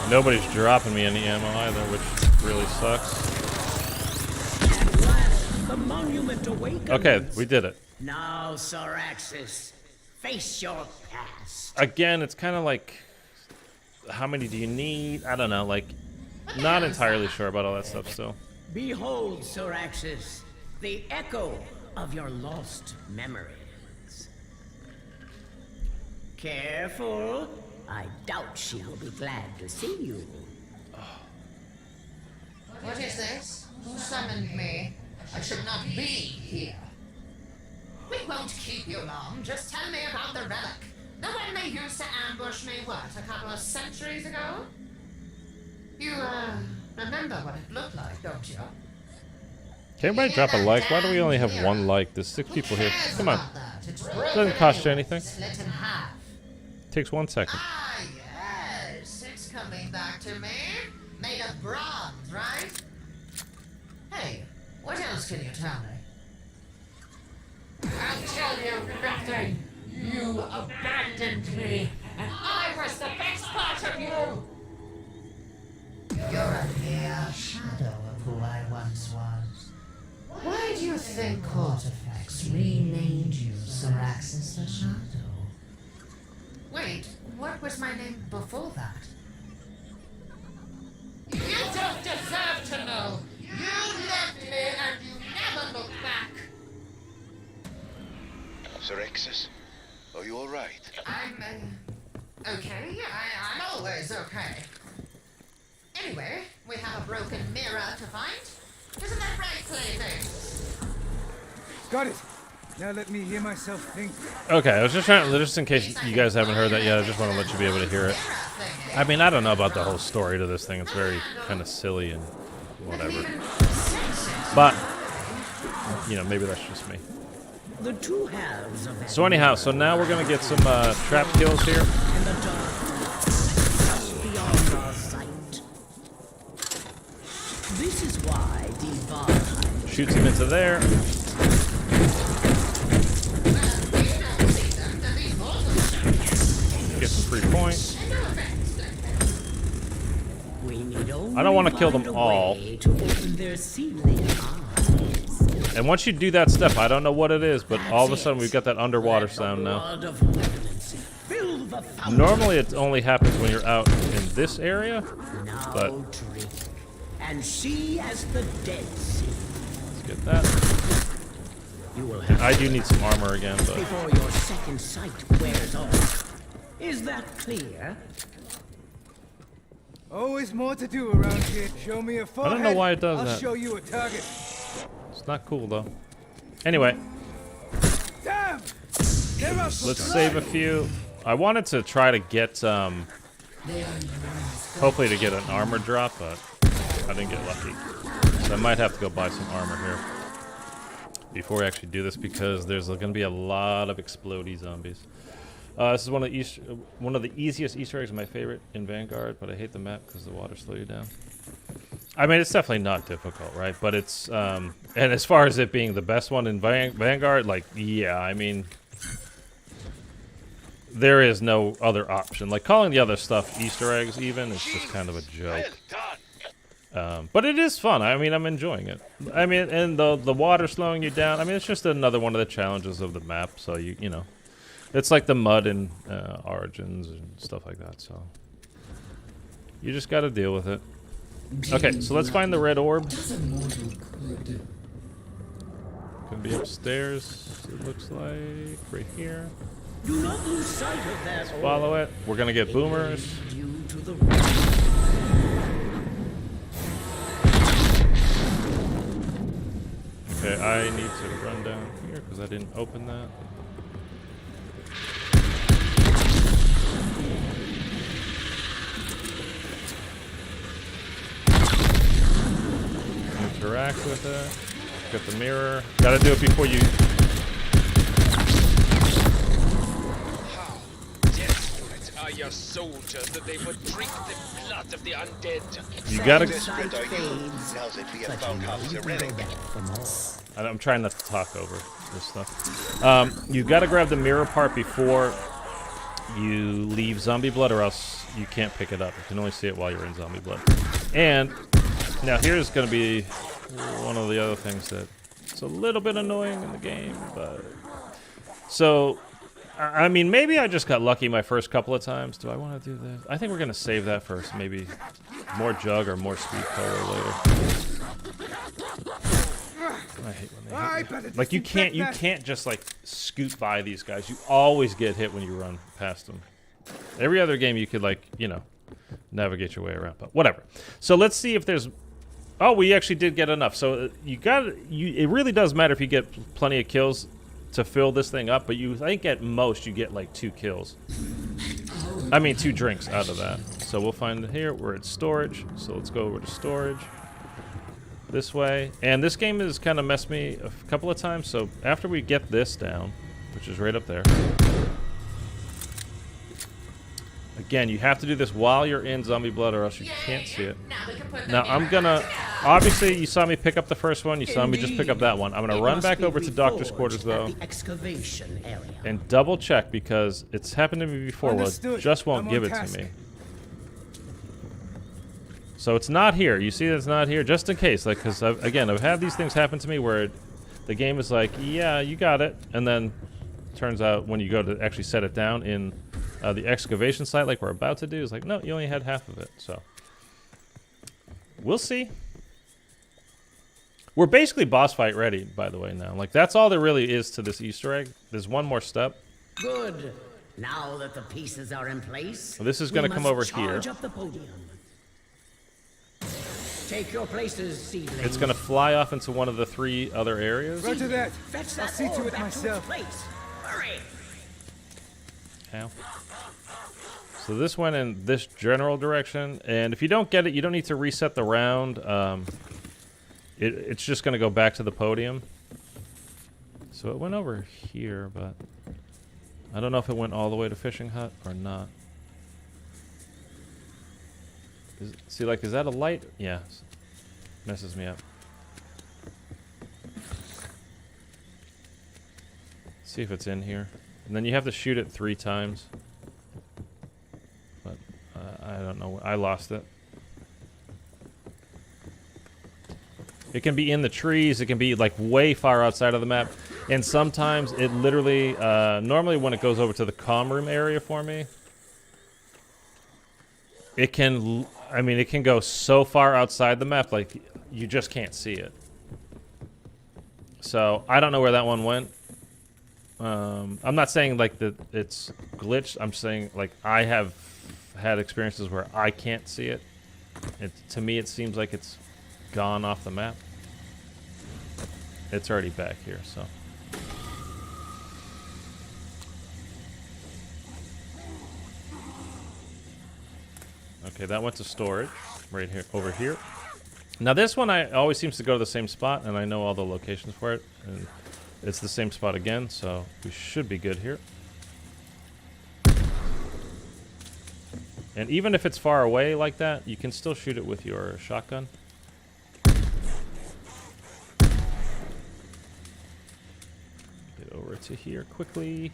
Nobody's dropping me any ammo either, which really sucks. The monument awakens. Okay, we did it. Now, Soraxis, face your past. Again, it's kind of like, how many do you need? I don't know, like, not entirely sure about all that stuff still. Behold, Soraxis, the echo of your lost memories. Careful. I doubt she will be glad to see you. What is this? Who summoned me? I should not be here. We won't keep you long. Just tell me about the relic. The one they used to ambush me, what, a couple of centuries ago? You, remember what it looked like, don't you? Can anybody drop a like? Why do we only have one like? There's 6 people here. Come on. Doesn't cost you anything. Split in half. Takes 1 second. Ah, yes. It's coming back to me. Made of bronze, right? Hey, what else can you tell me? I'll tell you nothing. You abandoned me, and I was the best part of you. You're a mere shadow of who I once was. Why do you think Cortifex renamed you Soraxis the Shadow? Wait, what was my name before that? You don't deserve to know. You left me and you never looked back. Soraxis, are you alright? I'm, okay. I'm always okay. Anyway, we have a broken mirror to find. Isn't that right, Clayface? Got it. Now let me hear myself think. Okay, I was just trying, just in case you guys haven't heard that yet, I just want to let you be able to hear it. I mean, I don't know about the whole story to this thing. It's very kind of silly and whatever. But, you know, maybe that's just me. The two halves of that So anyhow, so now we're going to get some trap kills here. in the dark, just beyond our sight. This is why Divine Shoots him into there. Get some free points. we need only I don't want to kill them find a all. way to open their sealing eyes. And once you do that step, I don't know what it is, but all of a sudden we've got that underwater sound now. Blood of revenancy fill the fountain. Normally it only happens when you're out in this area, Now but drink and see as the Dead Sea. let's get that. You will have I do need some armor again, but before your second sight wears off. Is that clear? Always more to do around here. Show me a forehead. don't know why it does I'll that. show you a target. it's not cool though. Anyway, Damn! They're up for let's save a few. I wanted to try to get, hopefully to get an armor drop, but I didn't get lucky. So I might have to go buy some armor here before we actually do this, because there's going to be a lot of explodey zombies. This is one of the easiest Easter eggs, my favorite in Vanguard, but I hate the map because the water slows you down. I mean, it's definitely not difficult, right? But it's, and as far as it being the best one in Vanguard, like, yeah, I mean, there is no other option. Like, calling the other stuff Easter eggs even is just kind of a joke. But it is fun. I mean, I'm enjoying it. I mean, and the water slowing you down, I mean, it's just another one of the challenges of the map, so you know. It's like the mud in Origins and stuff like that, so you just got to deal with it. Okay, so let's find the red orb. Can be upstairs, it looks like, right here. Do not lose sight of that. Follow it. We're gonna get boomers. Due to the Okay, I need to run down here because I didn't open that. Interact with it. Get the mirror. Gotta do it before you. How desperate are your soldiers that they would drink the blood of the undead? You gotta. sight fades, Now that we have but you found know half you the can go relic. back for more. I'm trying not to talk over this stuff. You gotta grab the mirror part before you leave Zombie Blood, or else you can't pick it up. You can only see it while you're in Zombie Blood. And now here's gonna be one of the other things that It's a little bit annoying in the game, but... So, I mean, maybe I just got lucky my first couple of times. Do I want to do this? I think we're going to save that first. Maybe more jug or more speed color later. I hate when they hit me. Like, you can't just, like, scoot by these guys. You always get hit when you run past them. Every other game you could, like, you know, navigate your way around, but whatever. So let's see if there's... Oh, we actually did get enough. So it really does matter if you get plenty of kills to fill this thing up, but I think at most you get like 2 kills. I mean 2 drinks out of that. So we'll find it here. We're at storage. So let's go over to storage. This way. And this game has kind of messed me a couple of times. So after we get this down, which is right up there. Again, you have to do this while you're in Zombie Blood or else you can't see it. Now, I'm gonna... Obviously, you saw me pick up the first one. You saw me just pick up that one. I'm gonna run back over to Doctor's Quarters, though. And double check, because it's happened to me before where it just won't give it to me. So it's not here. You see that it's not here? Just in case. Like, because, again, I've had these things happen to me where the game is like, yeah, you got it. And then turns out when you go to actually set it down in... the excavation site, like we're about to do, is like, no, you only had half of it, so. We'll see. We're basically boss fight ready, by the way, now. Like, that's all there really is to this Easter egg. There's one more step. Good. Now that the pieces are in place, So this is going to come over here. Up the podium. Take your places, seedlings. It's going to fly off into one of the 3 other areas. Roger that. Fetch I'll that see to ore it back myself. its place. Hurry. Ow. So this went in this general direction, and if you don't get it, you don't need to reset the round. It's just going to go back to the podium. So it went over here, but I don't know if it went all the way to Fishing Hut or not. See, like, is that a light? Yeah. Messes me up. See if it's in here. And then you have to shoot it 3 times. But I don't know. I lost it. It can be in the trees. It can be like way far outside of the map. And sometimes it literally, normally when it goes over to the comm room area for me, it can, I mean, it can go so far outside the map, like you just can't see it. So I don't know where that one went. I'm not saying like that it's glitched. I'm saying like I have had experiences where I can't see it. To me, it seems like it's gone off the map. It's already back here, so. Okay, that went to storage right here, over here. Now this one always seems to go to the same spot, and I know all the locations for it. And it's the same spot again, so we should be good here. And even if it's far away like that, you can still shoot it with your shotgun. Get over to here quickly.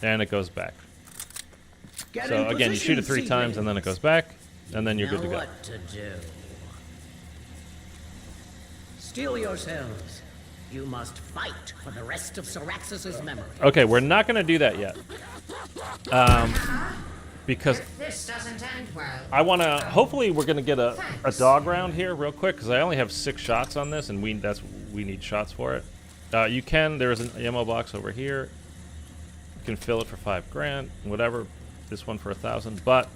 And it goes back. So again, you shoot it 3 times, and then it goes back, and then you're good to go. What to do? Steel yourselves. You must fight for the rest of Syraxis' memory. Okay, we're not going to do that yet. Because If this doesn't end well, I want to... Hopefully we're going to get a dog round here real quick, because I only have 6 shots on this, and we need shots for it. You can... There's an ammo box over here. You can fill it for $5 grand, whatever. This one for 1,000. But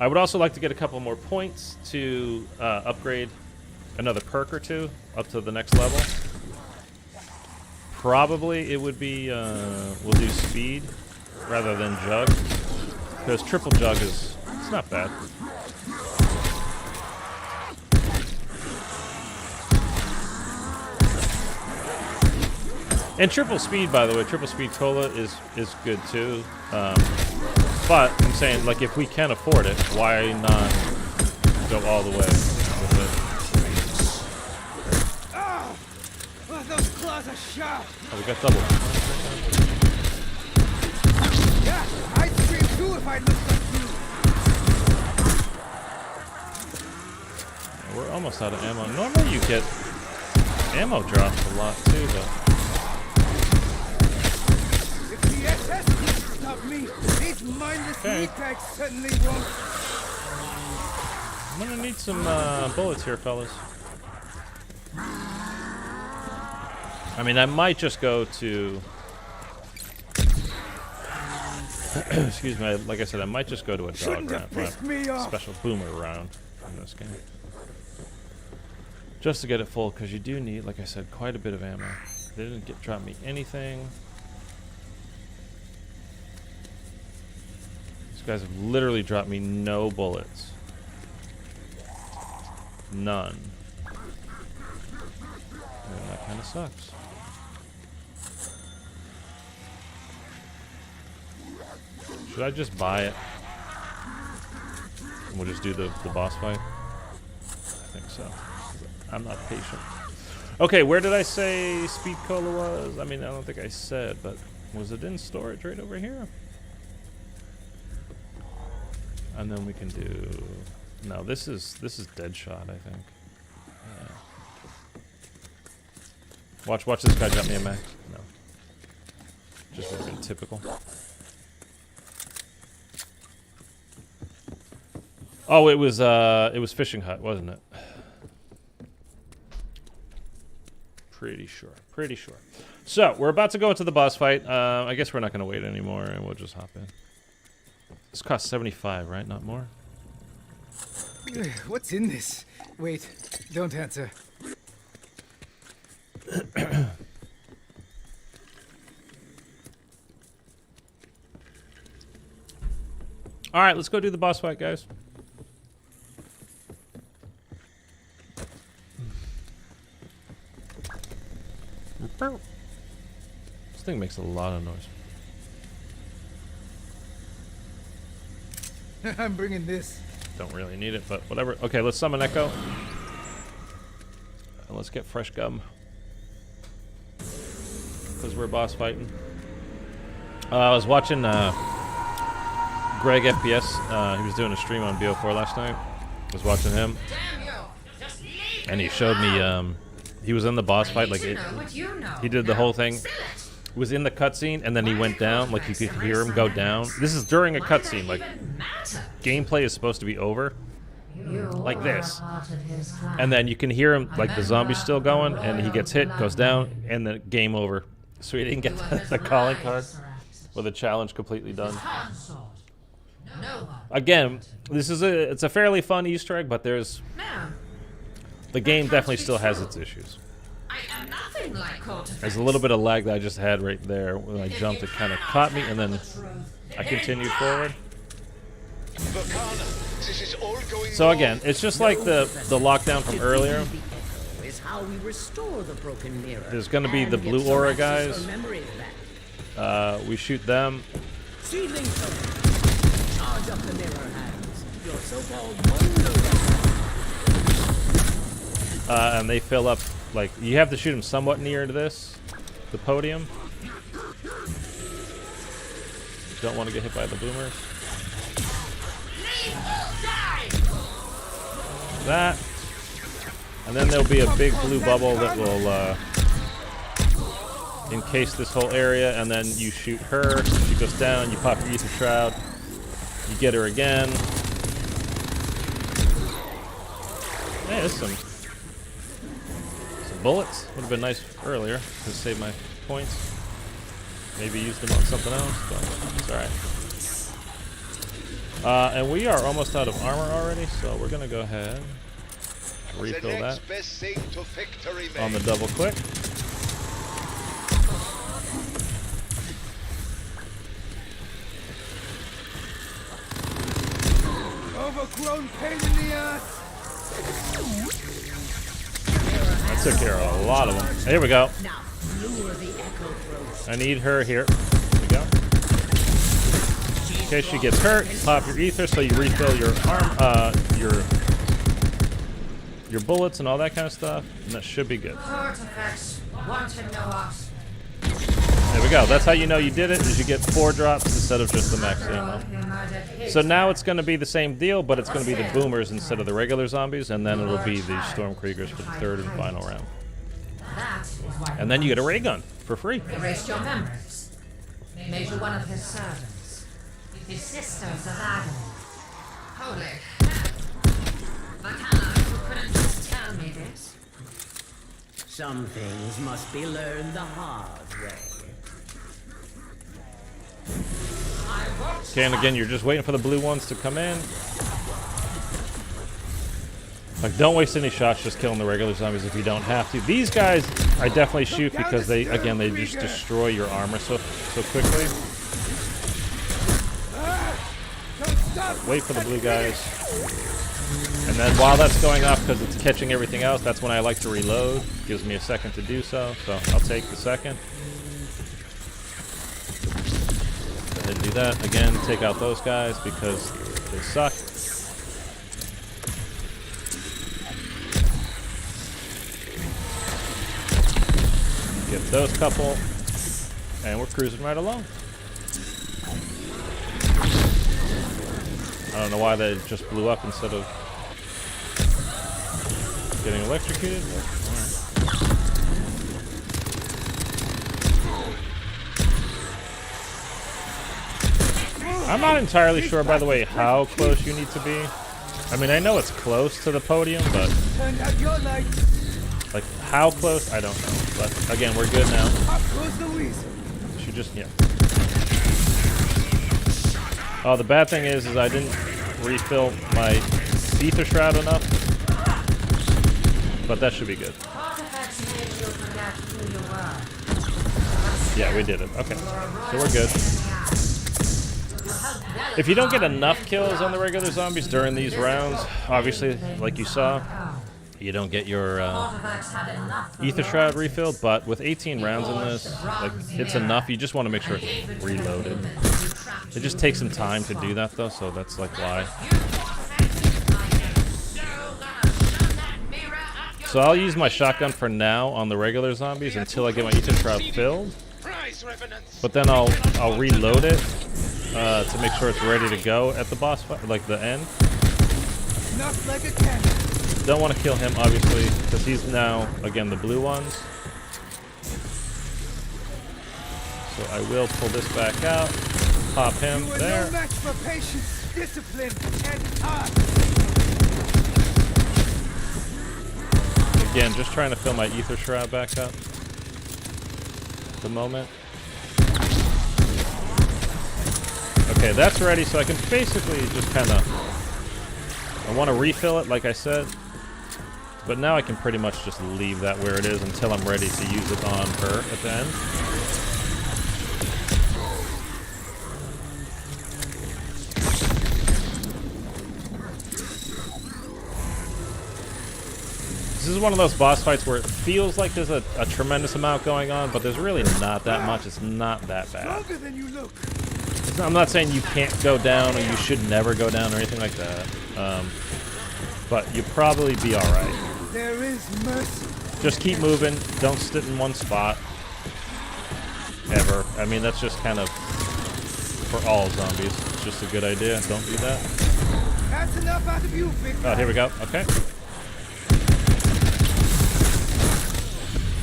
I would also like to get a couple more points to upgrade another perk or 2 up to the next level. Probably it would be, we'll do speed rather than jug, because triple jug is, it's not bad. And triple speed, by the way, triple speed cola is good too. But I'm saying, like, if we can afford it, why not go all the way with it? Those claws are sharp. Oh, we got double. Yeah, I'd scream too if I looked like you. we're almost out of ammo. Normally you get ammo drops a lot too, but If the SS can stop me, these mindless meatbags certainly won't. I'm gonna need some bullets here, fellas. I mean, I might just go to... Excuse me, like I said, I might just go to a dog round. Special boomer round in this game. Just to get it full, because you do need, like I said, quite a bit of ammo. They didn't drop me anything. These guys have literally dropped me no bullets. None. And that kind of sucks. Should I just buy it? And we'll just do the boss fight? I think so. I'm not patient. Okay, where did I say Speed Cola was? I mean, I don't think I said, but was it in storage right over here? And then we can do... No, this is Deadshot, I think. Yeah. Watch this guy drop me a max. No. Just would have been typical. Oh, it was Fishing Hut, wasn't it? Pretty sure. Pretty sure. So, we're about to go into the boss fight. I guess we're not going to wait anymore, and we'll just hop in. This costs 75, right? Not more? What's in this? Wait, don't answer. Alright, let's go do the boss fight, guys. This thing makes a lot of noise. I'm bringing this. Don't really need it, but whatever. Okay, let's summon Echo. And let's get fresh gum. Because we're boss fighting. I was watching Greg FPS. He was doing a stream on BO4 last night. I was watching him. And he showed me, he was in the boss fight. Like he did the whole thing. Was in the cutscene, and then he went down. Like you could hear him go down. This is during a cutscene. Like gameplay is supposed to be over, like this, and then you can hear him. Like the zombie's still going, and he gets hit, goes down, and then game over. So he didn't get the calling card with the challenge completely done. Again, it's a fairly fun Easter egg, but the game definitely still has its issues. There's a little bit of lag that I just had right there. When I jumped, it kind of caught me, and then I continued forward. So again, it's just like the lockdown from earlier. There's going to be the blue aura guys. We shoot them. And they fill up. Like, you have to shoot them somewhat near to the podium. Don't want to get hit by the boomers. That. And then there'll be a big blue bubble that will encase this whole area, and then you shoot her, she goes down, you pop your ether shroud, you get her again. Hey, there's some bullets. Would have been nice earlier to save my points. Maybe use them on something else, but it's alright. And we are almost out of armor already, so we're gonna go ahead and refill that on the double click. Overgrown pain in the ass. That took care of a lot of them. Here we go. I need her here. Here we go. In case she gets hurt, pop your ether so you refill your your bullets and all that kind of stuff, and that should be good. There we go. That's how you know you did it, is you get 4 drops instead of just the max ammo. So now it's going to be the same deal, but it's going to be the boomers instead of the regular zombies, and then it'll be the Stormkriegers for the 3rd and final round. And then you get a ray gun for free. Erased your memories. Made you one of his servants. His sisters of agony. Holy hell. Makana, you couldn't just tell me this. Some things must be learned the hard way. Okay, and again, you're just waiting for the blue ones to come in. Like, don't waste any shots just killing the regular zombies if you don't have to. These guys, I definitely shoot because they just destroy your armor so quickly. Wait for the blue guys. And then while that's going off, because it's catching everything else, that's when I like to reload. Gives me a second to do so, so I'll take the second. Go ahead and do that. Again, take out those guys because they suck. Get those couple, and we're cruising right along. I don't know why they just blew up instead of getting electrocuted. But, all right. I'm not entirely sure, by the way, how close you need to be. I mean, I know it's close to the podium, but like how close, I don't know. But again, we're good now. Should just, yeah. Oh, the bad thing is I didn't refill my ether shroud enough. But that should be good. Yeah, we did it. Okay. So we're good. If you don't get enough kills on the regular zombies during these rounds, obviously, like you saw, you don't get your ether shroud refilled, but with 18 rounds in this, like, it's enough. You just want to make sure it's reloaded. It just takes some time to do that, though, so that's like why. So I'll use my shotgun for now on the regular zombies until I get my ether shroud filled. But then I'll reload it to make sure it's ready to go at the boss fight, like the end. Don't want to kill him, obviously, because he's now, again, the blue ones. So I will pull this back out, pop him there. Again, just trying to fill my ether shroud back up at the moment. Okay, that's ready, so I can basically just kind of... I want to refill it, like I said. But now I can pretty much just leave that where it is until I'm ready to use it on her at the end. This is one of those boss fights where it feels like there's a tremendous amount going on, but there's really not that much. It's not that bad. I'm not saying you can't go down or you should never go down or anything like that. But you'll probably be alright. There is mercy. Just keep moving. Don't sit in one spot. Ever. I mean, that's just kind of for all zombies. It's just a good idea. Don't do that. That's enough out of you, big Oh, here we go. Okay.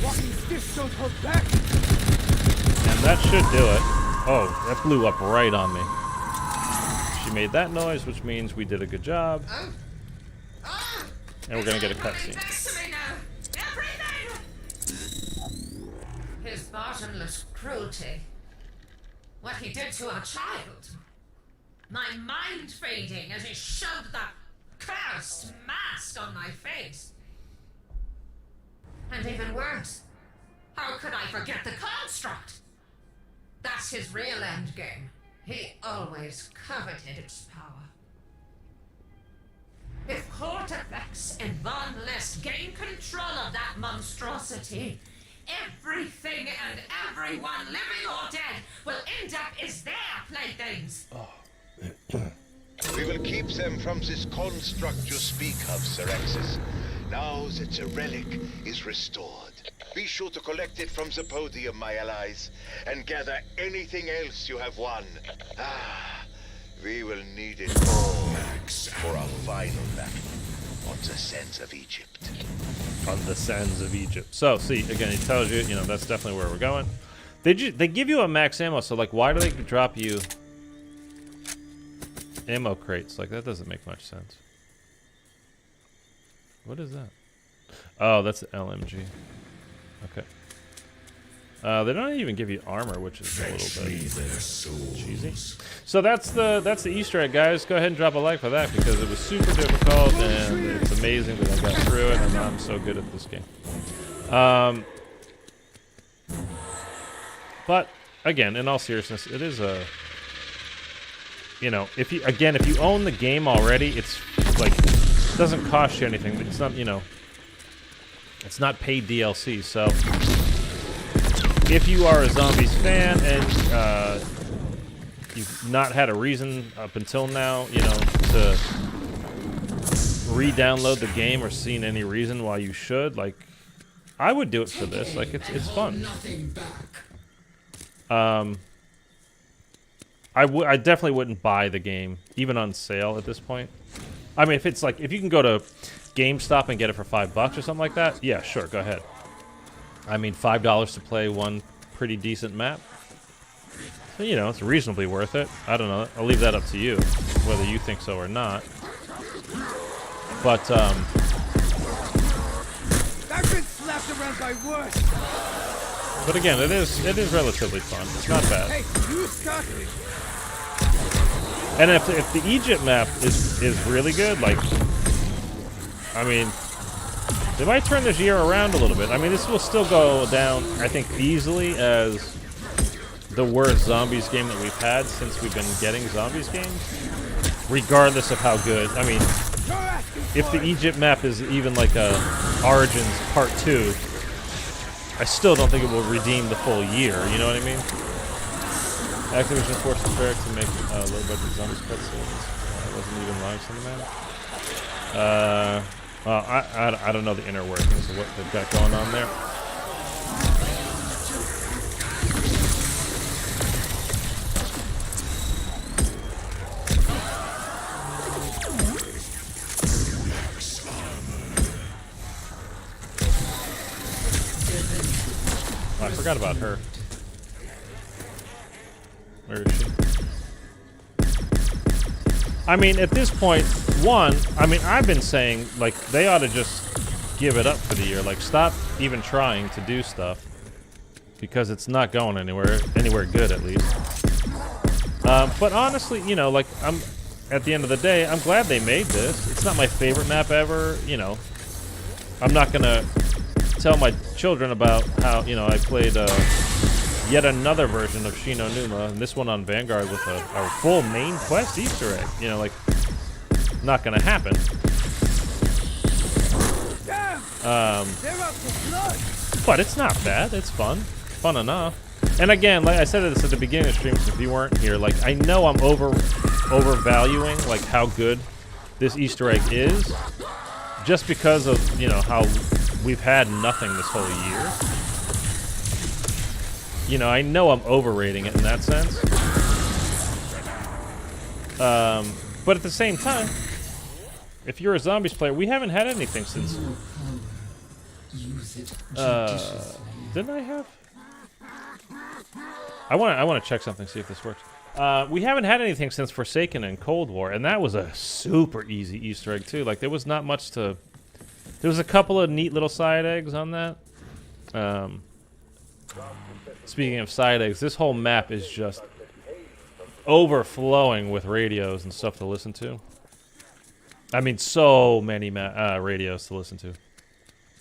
Walking stiff, don't hold back. And that should do it. Oh, that blew up right on me. She made that noise, which means we did a good job. And we're gonna get a cutscene. His bottomless cruelty. What he did to our child. My mind fading as he shoved that cursed mask on my face. And even worse, how could I forget the construct? That's his real endgame. He always coveted its power. If Cortex and Von List gain control of that monstrosity, everything and everyone, living or dead, will end up as their playthings. We will keep them from this construct you speak of, Sir Exis, now that the relic is restored. Be sure to collect it from the podium, my allies, and gather anything else you have won. Ah, we will need it all for our final battle on the sands of Egypt. On the sands of Egypt. So, see, again, it tells you, you know, that's definitely where we're going. They give you a max ammo, so, like, why do they drop you ammo crates? Like, that doesn't make much sense. What is that? Oh, that's the LMG. Okay. They don't even give you armor, which is a little bit cheesy. So that's the Easter egg, guys. Go ahead and drop a like for that because it was super difficult and it's amazing that I got through it and I'm so good at this game. But again, in all seriousness, it is a, you know, if you own the game already, it's like it doesn't cost you anything. It's not, you know, it's not paid DLC. So if you are a Zombies fan and you've not had a reason up until now, you know, to re-download the game or seen any reason why you should, like, I would do it for this. Like, it's fun. I definitely wouldn't buy the game, even on sale at this point. I mean, if it's like, if you can go to GameStop and get it for $5 or something like that, yeah, sure, go ahead. I mean, $5 to play one pretty decent map. So, you know, it's reasonably worth it. I don't know. I'll leave that up to you, whether you think so or not. But, I've been slapped around by worse. but again, it is relatively fun. It's not bad. Hey, you stuck me. And if the Egypt map is really good, like, I mean, they might turn this year around a little bit. I mean, this will still go down, I think, easily as the worst Zombies game that we've had since we've been getting Zombies games, regardless of how good. I mean, if the Egypt map is even like a Origins Part 2, I still don't think it will redeem the full year, you know what I mean? Activision forced Ferric to make low-budget Zombies cutscenes. Wasn't even live on the map. Well, I don't know the inner workings of what they've got going on there. Oh, I forgot about her. Where is she? I mean, at this point, I mean, I've been saying, like, they ought to just give it up for the year. Like, stop even trying to do stuff. Because it's not going anywhere good, at least. But honestly, you know, like, at the end of the day, I'm glad they made this. It's not my favorite map ever, you know. I'm not gonna tell my children about how, you know, I played, yet another version of SHI NUMA, and this one on Vanguard with a full main quest Easter egg. You know, like, not gonna happen. But it's not bad. It's fun. Fun enough. And again, like I said this at the beginning of the stream, so if you weren't here, like, I know I'm overvaluing, like, how good this Easter egg is, just because of, you know, how we've had nothing this whole year. You know, I know I'm overrating it in that sense. But at the same time, if you're a Zombies player, we haven't had anything since... didn't I have? I want to check something, see if this works. We haven't had anything since Forsaken and Cold War, and that was a super easy Easter egg, too. Like, there was not much to... There was a couple of neat little side eggs on that. Speaking of side eggs, this whole map is just overflowing with radios and stuff to listen to. I mean, so many radios to listen to.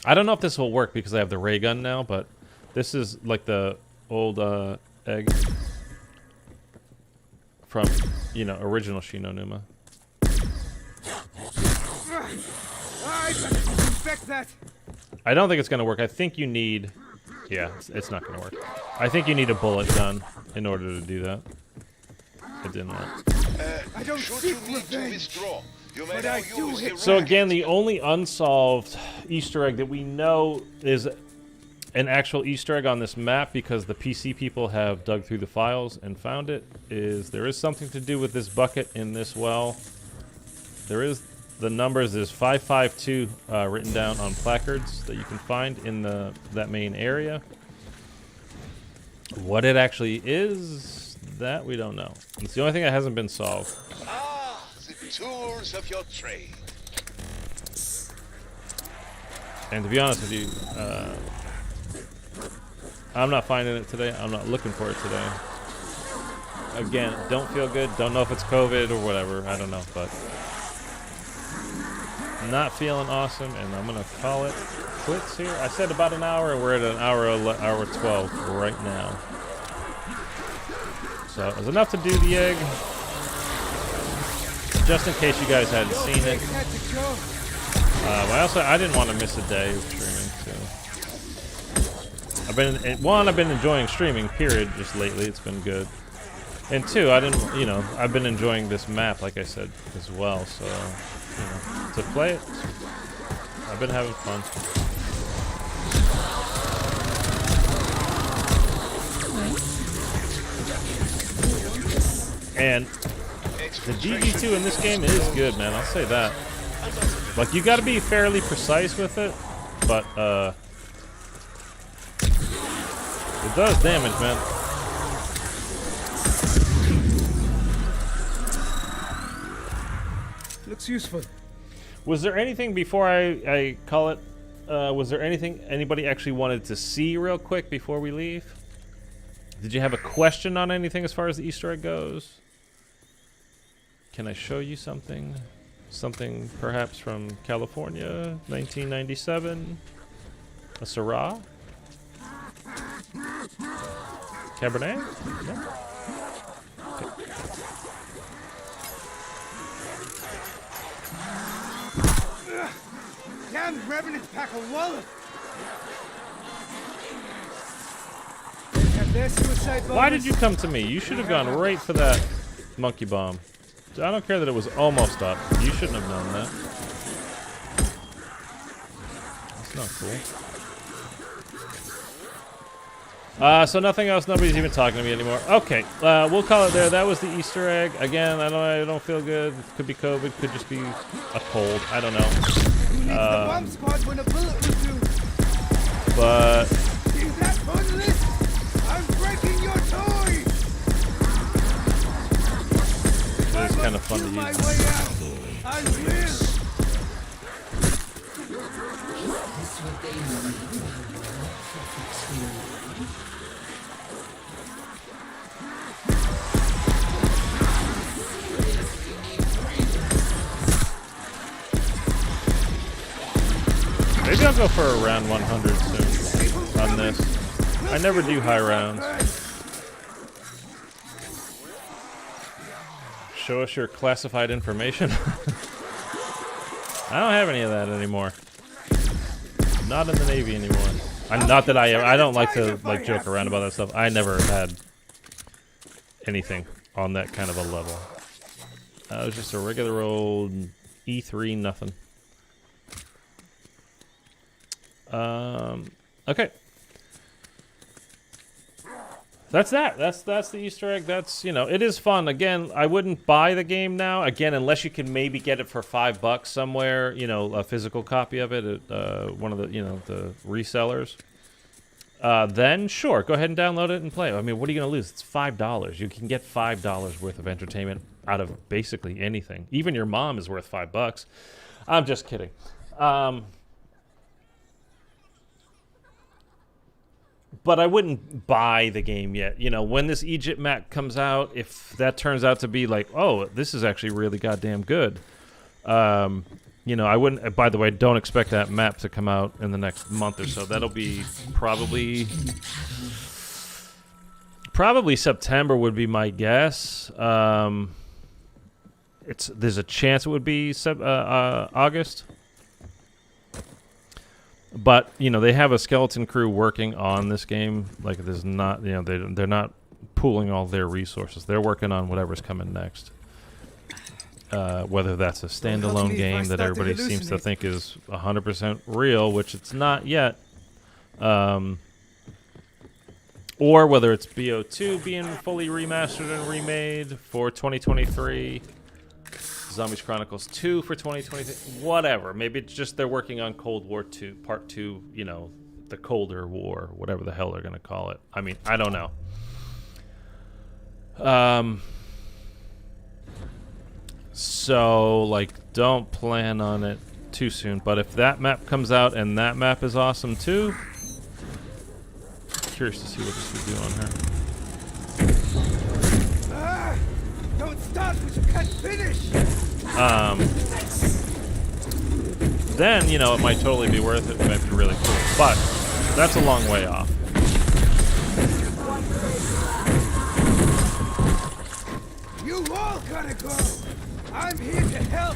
I don't know if this will work because I have the ray gun now, but this is like the old egg from, you know, original SHI NUMA. I don't think it's going to work. I think you need... Yeah, it's not going to work. I think you need a bullet gun in order to do that. It didn't work. I don't seek revenge, but I do hit. So again, the only unsolved Easter egg that we know is an actual Easter egg on this map, because the PC people have dug through the files and found it, is there is something to do with this bucket in this well. There is the numbers. There's 552 written down on placards that you can find in that main area. What it actually is, that we don't know. It's the only thing that hasn't been solved. Ah, the tools of your trade. And to be honest with you, I'm not finding it today. I'm not looking for it today. Again, don't feel good. Don't know if it's COVID or whatever. I don't know, but not feeling awesome, and I'm gonna call it quits here. I said about an hour, and we're at an hour 12 right now. So it was enough to do the egg, just in case you guys hadn't seen it. I didn't want to miss a day of streaming, so I've been enjoying streaming, period, just lately. It's been good. And two, I've been enjoying this map, like I said, as well, so, to play it, I've been having fun. And the GG2 in this game is good, man, I'll say that. Like, you gotta be fairly precise with it, but, it does damage, man. Looks useful. Was there anything before I call it? Was there anything anybody actually wanted to see real quick before we leave? Did you have a question on anything as far as the Easter egg goes? Can I show you something? Something perhaps from California, 1997? A Syrah? Cabernet? No? Okay. Damn revenants pack a wallet. Have their suicide Why did you come to me? You should have gone right for that monkey bomb. I don't care that it was almost up. You shouldn't have done that. That's not cool. So nothing else. Nobody's even talking to me anymore. Okay, we'll call it there. That was the Easter egg. Again, I don't feel good. It could be COVID. Could just be a cold. I don't know. The bomb squad when a bullet would do. But Is that pointless? I'm breaking your toy. it's kind of fun to My use. way out. I will. Maybe I'll go for around 100 soon on this. I never do high rounds. Show us your classified information. I don't have any of that anymore. Not in the Navy anymore. Not that I don't like to joke around about that stuff. I never had anything on that kind of a level. It was just a regular old E3 nothing. Okay. That's that. That's the Easter egg. That's, it is fun. Again, I wouldn't buy the game now. Again, unless you can maybe get it for $5 somewhere, a physical copy of it at one of the, the resellers. Then sure, go ahead and download it and play. I mean, what are you going to lose? It's $5. You can get $5 worth of entertainment out of basically anything. Even your mom is worth $5. I'm just kidding. But I wouldn't buy the game yet. When this Egypt map comes out, if that turns out to be like, oh, this is actually really goddamn good. I wouldn't. By the way, don't expect that map to come out in the next month or so. That'll be probably September would be my guess. There's a chance it would be August. But, they have a skeleton crew working on this game. Like, there's not, they're not pooling all their resources. They're working on whatever's coming next. Whether that's a standalone game that everybody seems to think is 100% real, which it's not yet. Or whether it's BO2 being fully remastered and remade for 2023, Zombies Chronicles 2 for 2023, whatever. Maybe it's just they're working on Cold War 2, Part 2, you know, the Colder War, whatever the hell they're going to call it. I mean, I don't know. So, like, don't plan on it too soon. But if that map comes out and that map is awesome too, curious to see what this would do on her. Don't start what you can't finish. Then, you know, it might totally be worth it. It might be really cool. But that's a long way off. You all gotta go. I'm here to help.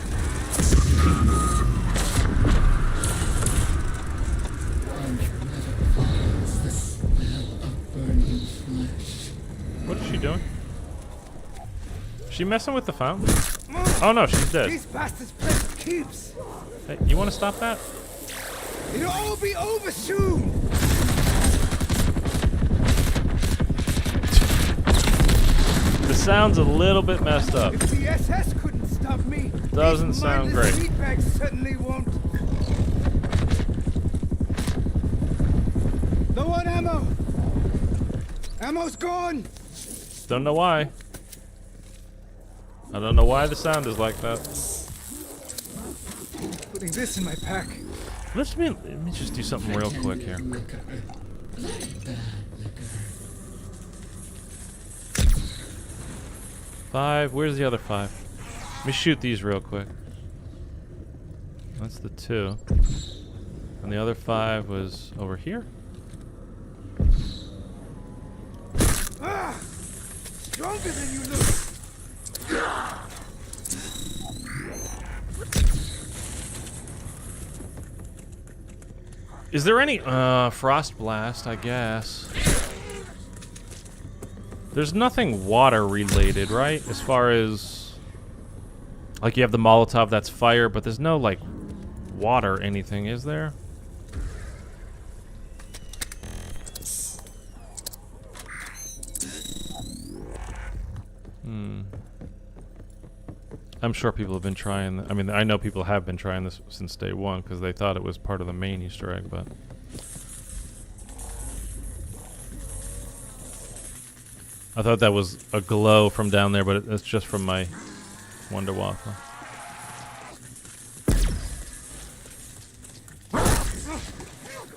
What is she doing? Is she messing with the fountain? Oh no, she's dead. These bastards play for keeps. Hey, you want to stop that? It'll all be over soon. The sound's a little bit messed up. If the SS couldn't stop me, Doesn't these sound mindless great. meatbags certainly won't. Low on ammo. Ammo's gone. Don't know why. I don't know why the sound is like that. Putting this in my pack. Let me just do something real quick here. Five. Where's the other five? Let me shoot these real quick. That's the 2. And the other 5 was over here? Stronger than you look. Is there any Frost Blast, I guess? There's nothing water related, right? As far as like you have the Molotov, that's fire, but there's no like water anything, is there? I'm sure people have been trying. I mean, I know people have been trying this since day one because they thought it was part of the main Easter egg, but I thought that was a glow from down there, but it's just from my Wonder Waffle.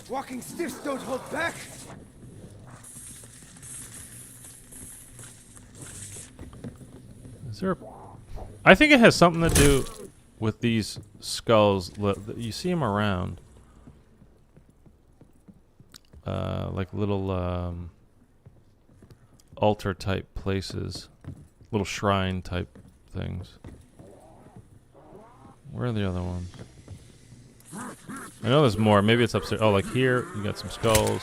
Walking stiffs don't hold back. Is there? I think it has something to do with these skulls. You see them around, like little altar type places, little shrine type things. Where are the other ones? I know there's more. Maybe it's upstairs. Oh, like here, you got some skulls,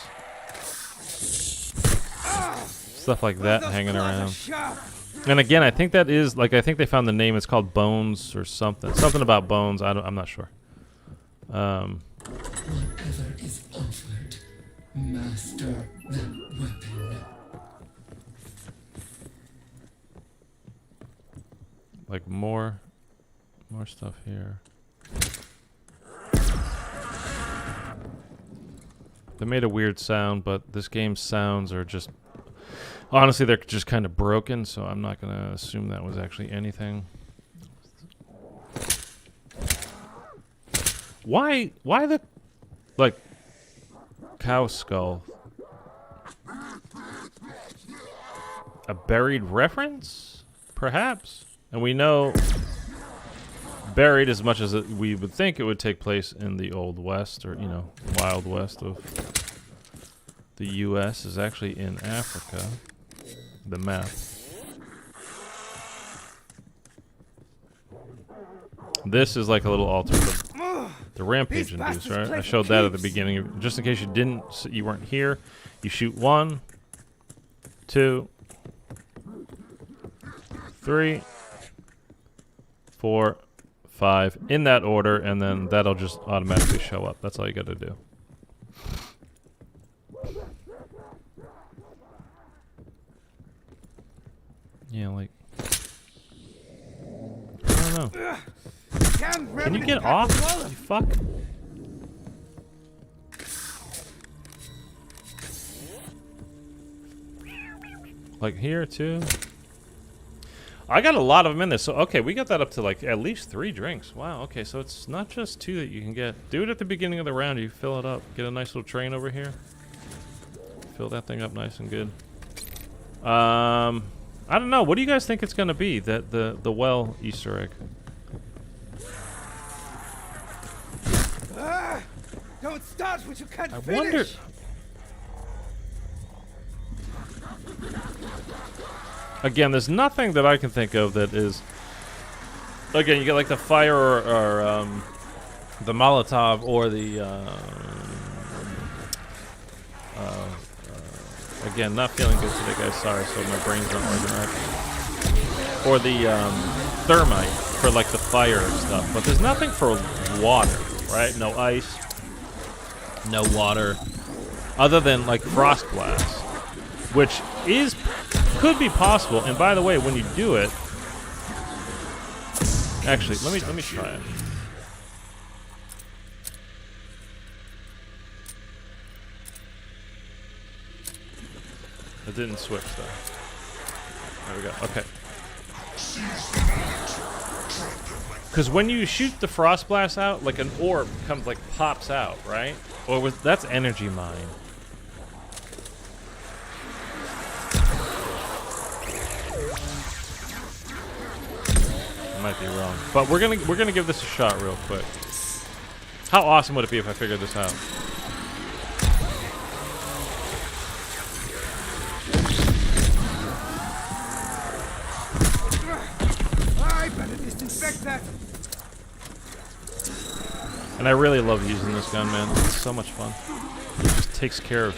stuff like that hanging around. And again, I think that is like I think they found the name. It's called Bones or something. Something about bones. I'm not sure. Whatever is offered, master that weapon. Like more stuff here. They made a weird sound, but this game's sounds are just honestly they're just kind of broken, so I'm not gonna assume that was actually anything. Why the like cow skull? A buried reference? Perhaps. And we know buried as much as we would think it would take place in the Old West, or, you know, Wild West of the U.S. is actually in Africa. The map. This is like a little altar for the rampage induce, right? I showed that at the beginning. Just in case you weren't here, you shoot 1, 2, 3, 4, 5 in that order, and then that'll just automatically show up. That's all you got to do. Yeah, like... I don't know. Can you get off? You fuck. Like here too. I got a lot of them in this. So okay, we got that up to like at least 3 drinks. Wow. Okay, so it's not just 2 that you can get. Do it at the beginning of the round. You fill it up. Get a nice little train over here. Fill that thing up nice and good. I don't know. What do you guys think it's gonna be? The well Easter egg. Don't start what you can't I finish. wonder. Again, there's nothing that I can think of that is. Again, you get like the fire or the Molotov or the. Again, not feeling good today, guys. Sorry, so my brain's not working right. Or the thermite for like the fire stuff, but there's nothing for water, right? No ice, no water, other than like frost blast, which could be possible. And by the way, when you do it, actually, let me try it. It didn't switch though. There we go. Okay. Because when you shoot the frost blast out, like an orb comes, like pops out, right? Or that's energy mine. I might be wrong, but we're gonna give this a shot real quick. How awesome would it be if I figured this out? I better disinfect that. And I really love using this gun, man. It's so much fun. It just takes care of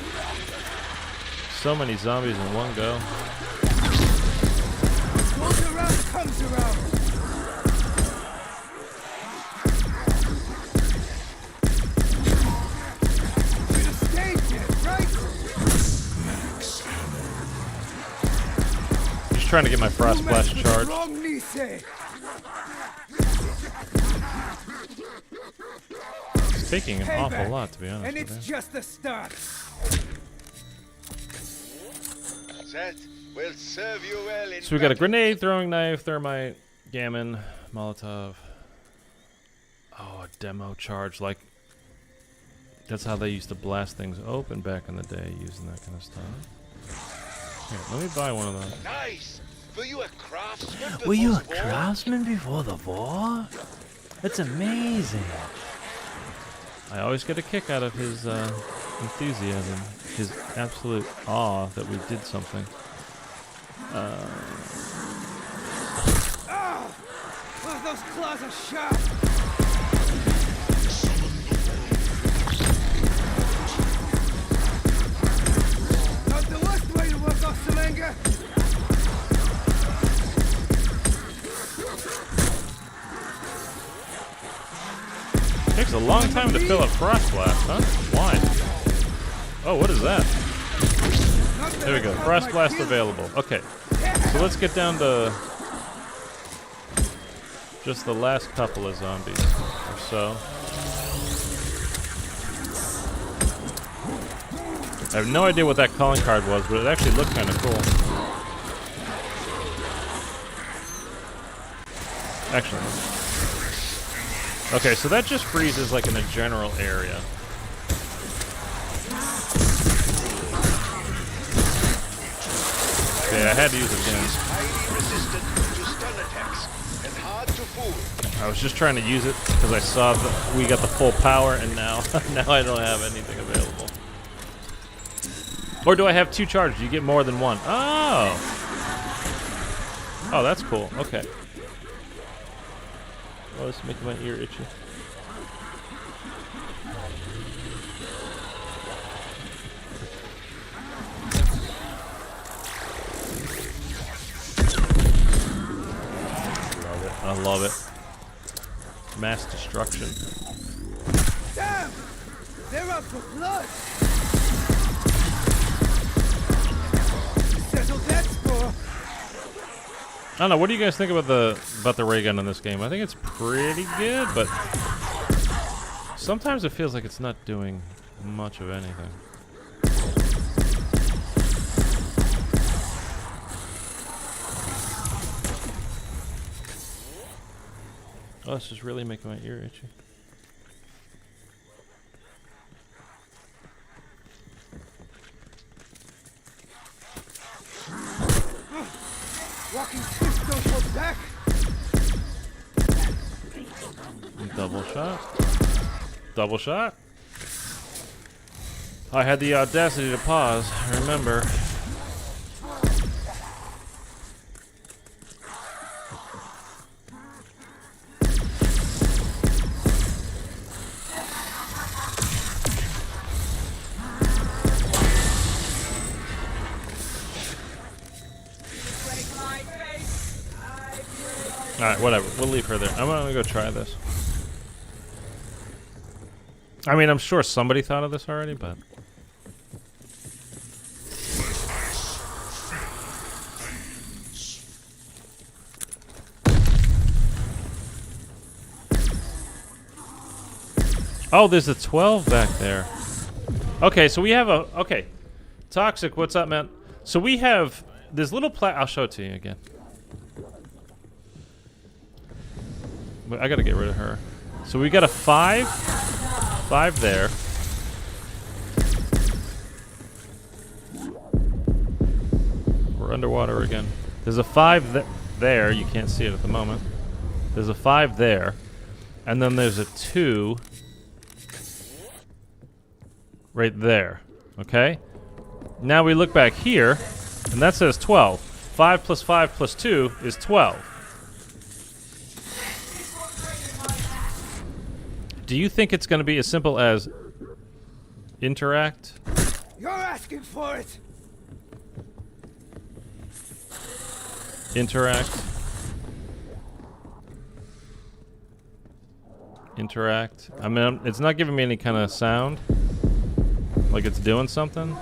so many zombies in one go. What goes around comes around. Should have stayed here, right? Just trying to get my frost blast charged. Wrong, Nise. It's taking an awful Payback. lot, to be honest And with it's you. just the start. That will serve you well in So we got a battle. grenade, throwing knife, thermite, gammon, Molotov. Oh, a demo charge. Like, that's how they used to blast things open back in the day, using that kind of stuff. Here, let me buy one of those. Nice. Were you a craftsman? Were you a before the war? craftsman before the war? That's amazing. I always get a kick out of his enthusiasm, his absolute awe that we did something. Oh, those claws are sharp. Not the worst way to work off some anger. Takes a long time to fill up frost blast, huh? Why? Oh, what is that? There we go. Frost blast available. Okay, so let's get down to just the last couple of zombies or so. I have no idea what that calling card was, but it actually looked kind of cool. Actually. Okay, so that just freezes like in a general area. Okay, I had to use it again. Highly resistant to stun attacks and hard to fool. I was just trying to use it because I saw that we got the full power, and now now I don't have anything available. Or do I have 2 charges? You get more than 1. Oh! Oh, that's cool. Okay. Oh, this is making my ear itchy. Love it. I love it. Mass destruction. Damn! They're up for blood. Settle that score. don't know. What do you guys think about the ray gun in this game? I think it's pretty good, but sometimes it feels like it's not doing much of anything. Oh, this is really making my ear itchy. Walking sticks don't hold back. Double shot. Double shot. I had the audacity to pause. Remember. Alright, whatever. We'll leave her there. I'm gonna go try this. I mean, I'm sure somebody thought of this already, but... Oh, there's a 12 back there. Okay, so we have a... Okay. Toxic, what's up, man? So we have this little I'll show it to you again. But I gotta get rid of her. So we got a 5. 5 there. We're underwater again. There's a 5 there. You can't see it at the moment. There's a 5 there. And then there's a 2 right there. Okay? Now we look back here, and that says 12. 5 plus 5 plus 2 is 12. Do you think it's going to be as simple as interact? You're asking for it. Interact. Interact. I mean, it's not giving me any kind of sound. Like it's doing something.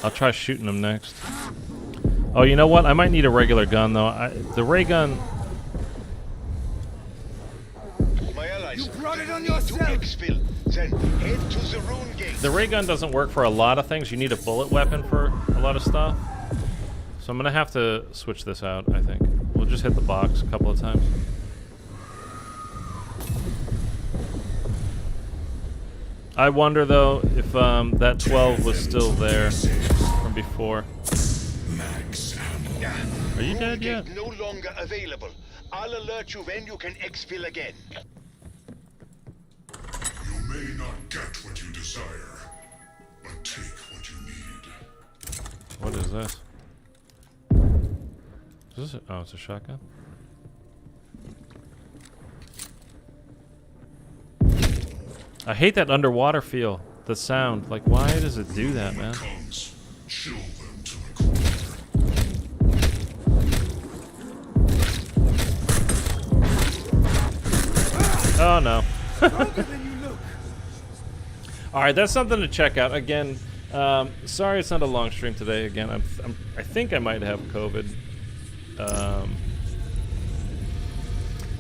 I'll try shooting them next. Oh, you know what? I might need a regular gun, though. The ray gun... My allies, You brought it on need to yourself. exfil, then head to the rune gate. The ray gun doesn't work for a lot of things. You need a bullet weapon for a lot of stuff. So I'm going to have to switch this out, I think. We'll just hit the box a couple of times. I wonder, though, if that 12 was still there from before. Are you dead yet? No longer available. I'll alert you when you can exfil again. You may not get what you desire, but take what you need. What is this? Is this oh, it's a shotgun? I hate that underwater feel. The sound. Like, why does it do that, man? Comes, chill them to the core. Oh no. Stronger than you look. Alright, that's something to check out. Again, sorry it's not a long stream today. Again, I think I might have COVID.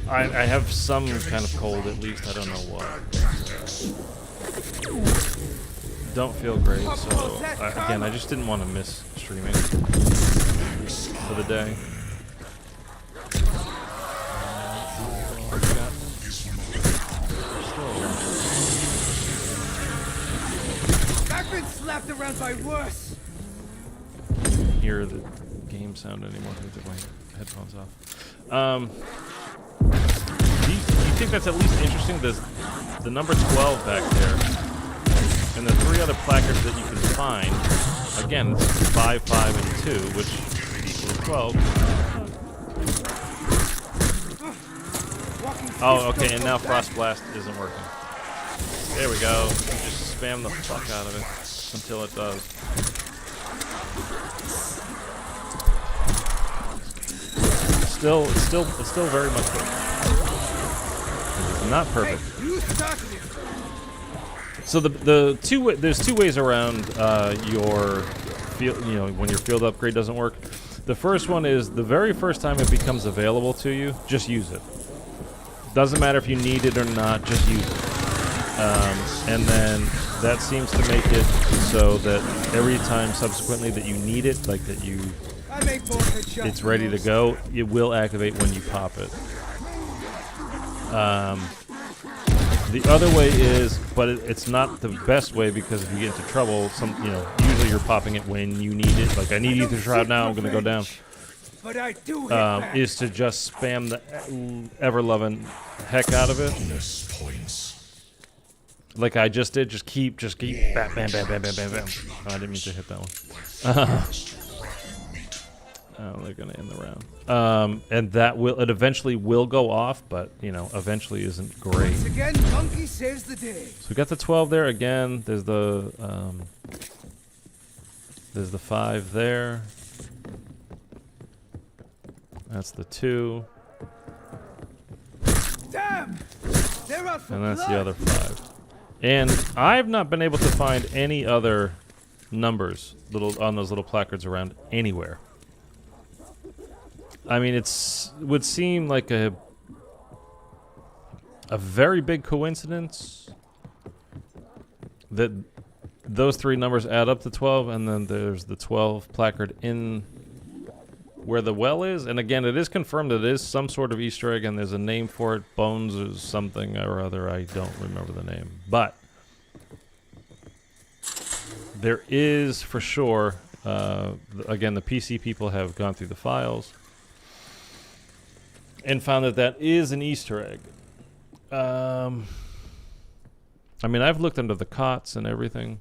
I have some kind of cold at least. I don't know what. Don't feel great, so again, I just didn't want to miss streaming for the day. I've been slapped around by worse. Can't hear the game sound anymore. I took my headphones off. Do you think that's at least interesting? There's the number 12 back there, and the 3 other placards that you can find. Again, it's 5, 5, and 2, which equals 12. Oh, okay, and now Frost Blast isn't working. There we go. Just spam the fuck out of it until it does. It's still very much good. It's not perfect. You started it. So there's two ways around your field. You know, when your field upgrade doesn't work. The first one is the very first time it becomes available to you, just use it. Doesn't matter if you need it or not, just use it. And then that seems to make it so that every time subsequently that you need it, like that you, it's ready to go, it will activate when you pop it. The other way is, but it's not the best way because if you get into trouble, usually you're popping it when you need it. Like I need Ether Shroud now, I'm gonna go down. But I do Is to just spam the ever-loving heck out of it. Like I just did, just keep, bam, bam, bam, bam, bam, bam, bam. Oh, I didn't mean to hit that one. Oh, they're gonna end the round. And it eventually will go off, but eventually isn't great. Once again, Monkey saves the day. So we got the 12 there again. There's the 5 there. That's the 2. Damn! They're out for And that's blood. the other 5. And I've not been able to find any other numbers on those little placards around anywhere. I mean, would seem like a very big coincidence that those 3 numbers add up to 12, and then there's the 12 placard in where the well is. And again, it is confirmed that it is some sort of Easter egg, and there's a name for it, Bones or something or other. I don't remember the name, but there is for sure. Again, the PC people have gone through the files and found that is an Easter egg. I mean, I've looked under the cots and everything,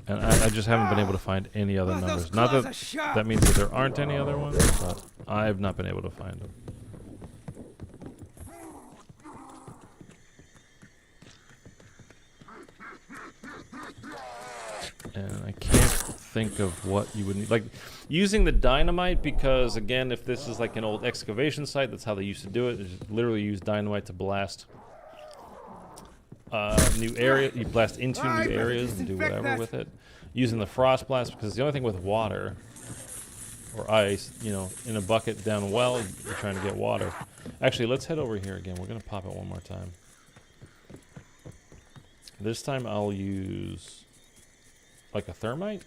and I just haven't been able to find any other numbers. Not that that means that there aren't any other ones, but I've not been able to find them. And I can't think of what you would need. Like, using the dynamite, because, again, if this is like an old excavation site, that's how they used to do it. They just literally use dynamite to blast new area. You blast into new areas and do whatever with it. Using the frost blast, because the only thing with water or ice, in a bucket down a well, you're trying to get water. Actually, let's head over here again. We're going to pop it one more time. This time I'll use like a thermite.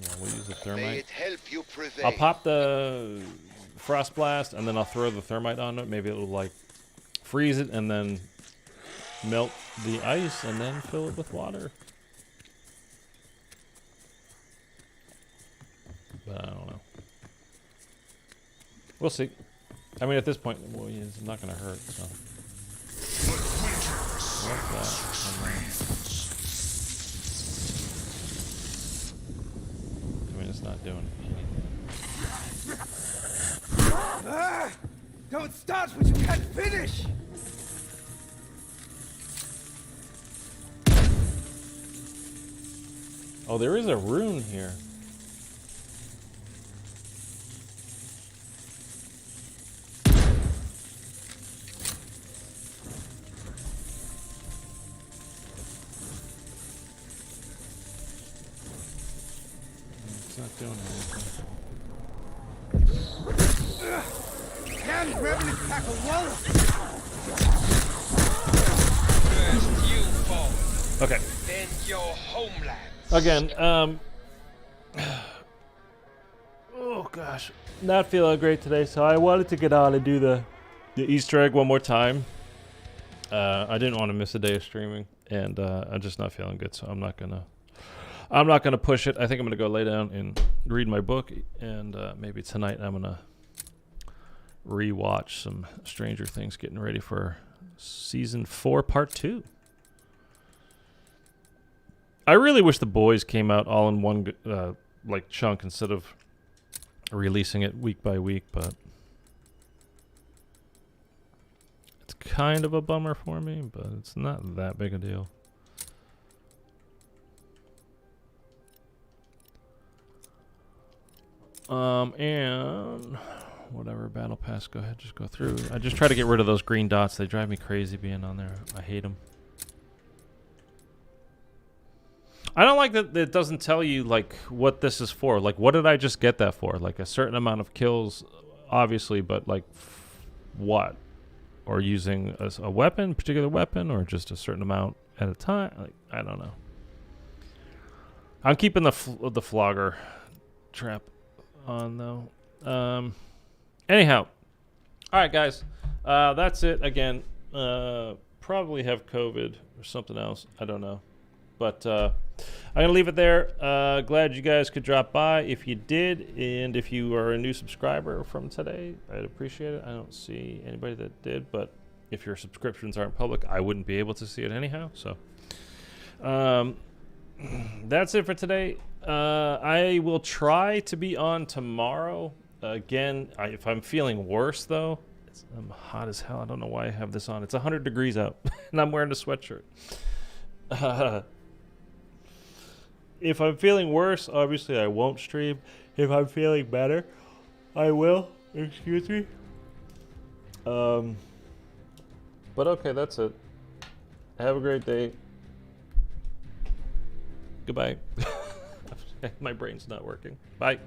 Yeah, we'll use the May thermite. it help you prevail. I'll pop the frost blast and then I'll throw the thermite on it. Maybe it'll like freeze it and then melt the ice and then fill it with water. But I don't know. We'll see. I mean, at this point, well, it's not going to hurt, so. What's that? I mean, it's not doing anything. Don't start what you can't finish. Oh, there is a rune here. Not doing anything. Damn revenant pack of walls. First you fall, Okay. then your homeland. Again, oh gosh, not feeling great today, so I wanted to get on and do the Easter egg one more time. I didn't want to miss a day of streaming, and I'm just not feeling good, so I'm not gonna push it. I think I'm gonna go lay down and read my book, and maybe tonight I'm gonna rewatch some Stranger Things, getting ready for season 4, part 2. I really wish The Boys came out all in one like chunk instead of releasing it week by week, but it's kind of a bummer for me, but it's not that big a deal. And whatever battle pass. Go ahead, just go through. I just try to get rid of those green dots. They drive me crazy being on there. I hate them. I don't like that it doesn't tell you like what this is for. Like, what did I just get that for? Like a certain amount of kills, obviously, but like what? Or using a weapon, particular weapon, or just a certain amount at a time? Like, I don't know. I'm keeping the flogger trap on though. Anyhow, all right, guys, that's it. Again, probably have COVID or something else. I don't know, but I'm gonna leave it there. Glad you guys could drop by. If you did, and if you are a new subscriber from today, I'd appreciate it. I don't see anybody that did, but if your subscriptions aren't public, I wouldn't be able to see it anyhow. So, that's it for today. I will try to be on tomorrow. Again, if I'm feeling worse, though, I'm hot as hell. I don't know why I have this on. It's 100 degrees out, and I'm wearing a sweatshirt. If I'm feeling worse, obviously I won't stream. If I'm feeling better, I will. Excuse me. But okay, that's it. Have a great day. Goodbye. My brain's not working. Bye.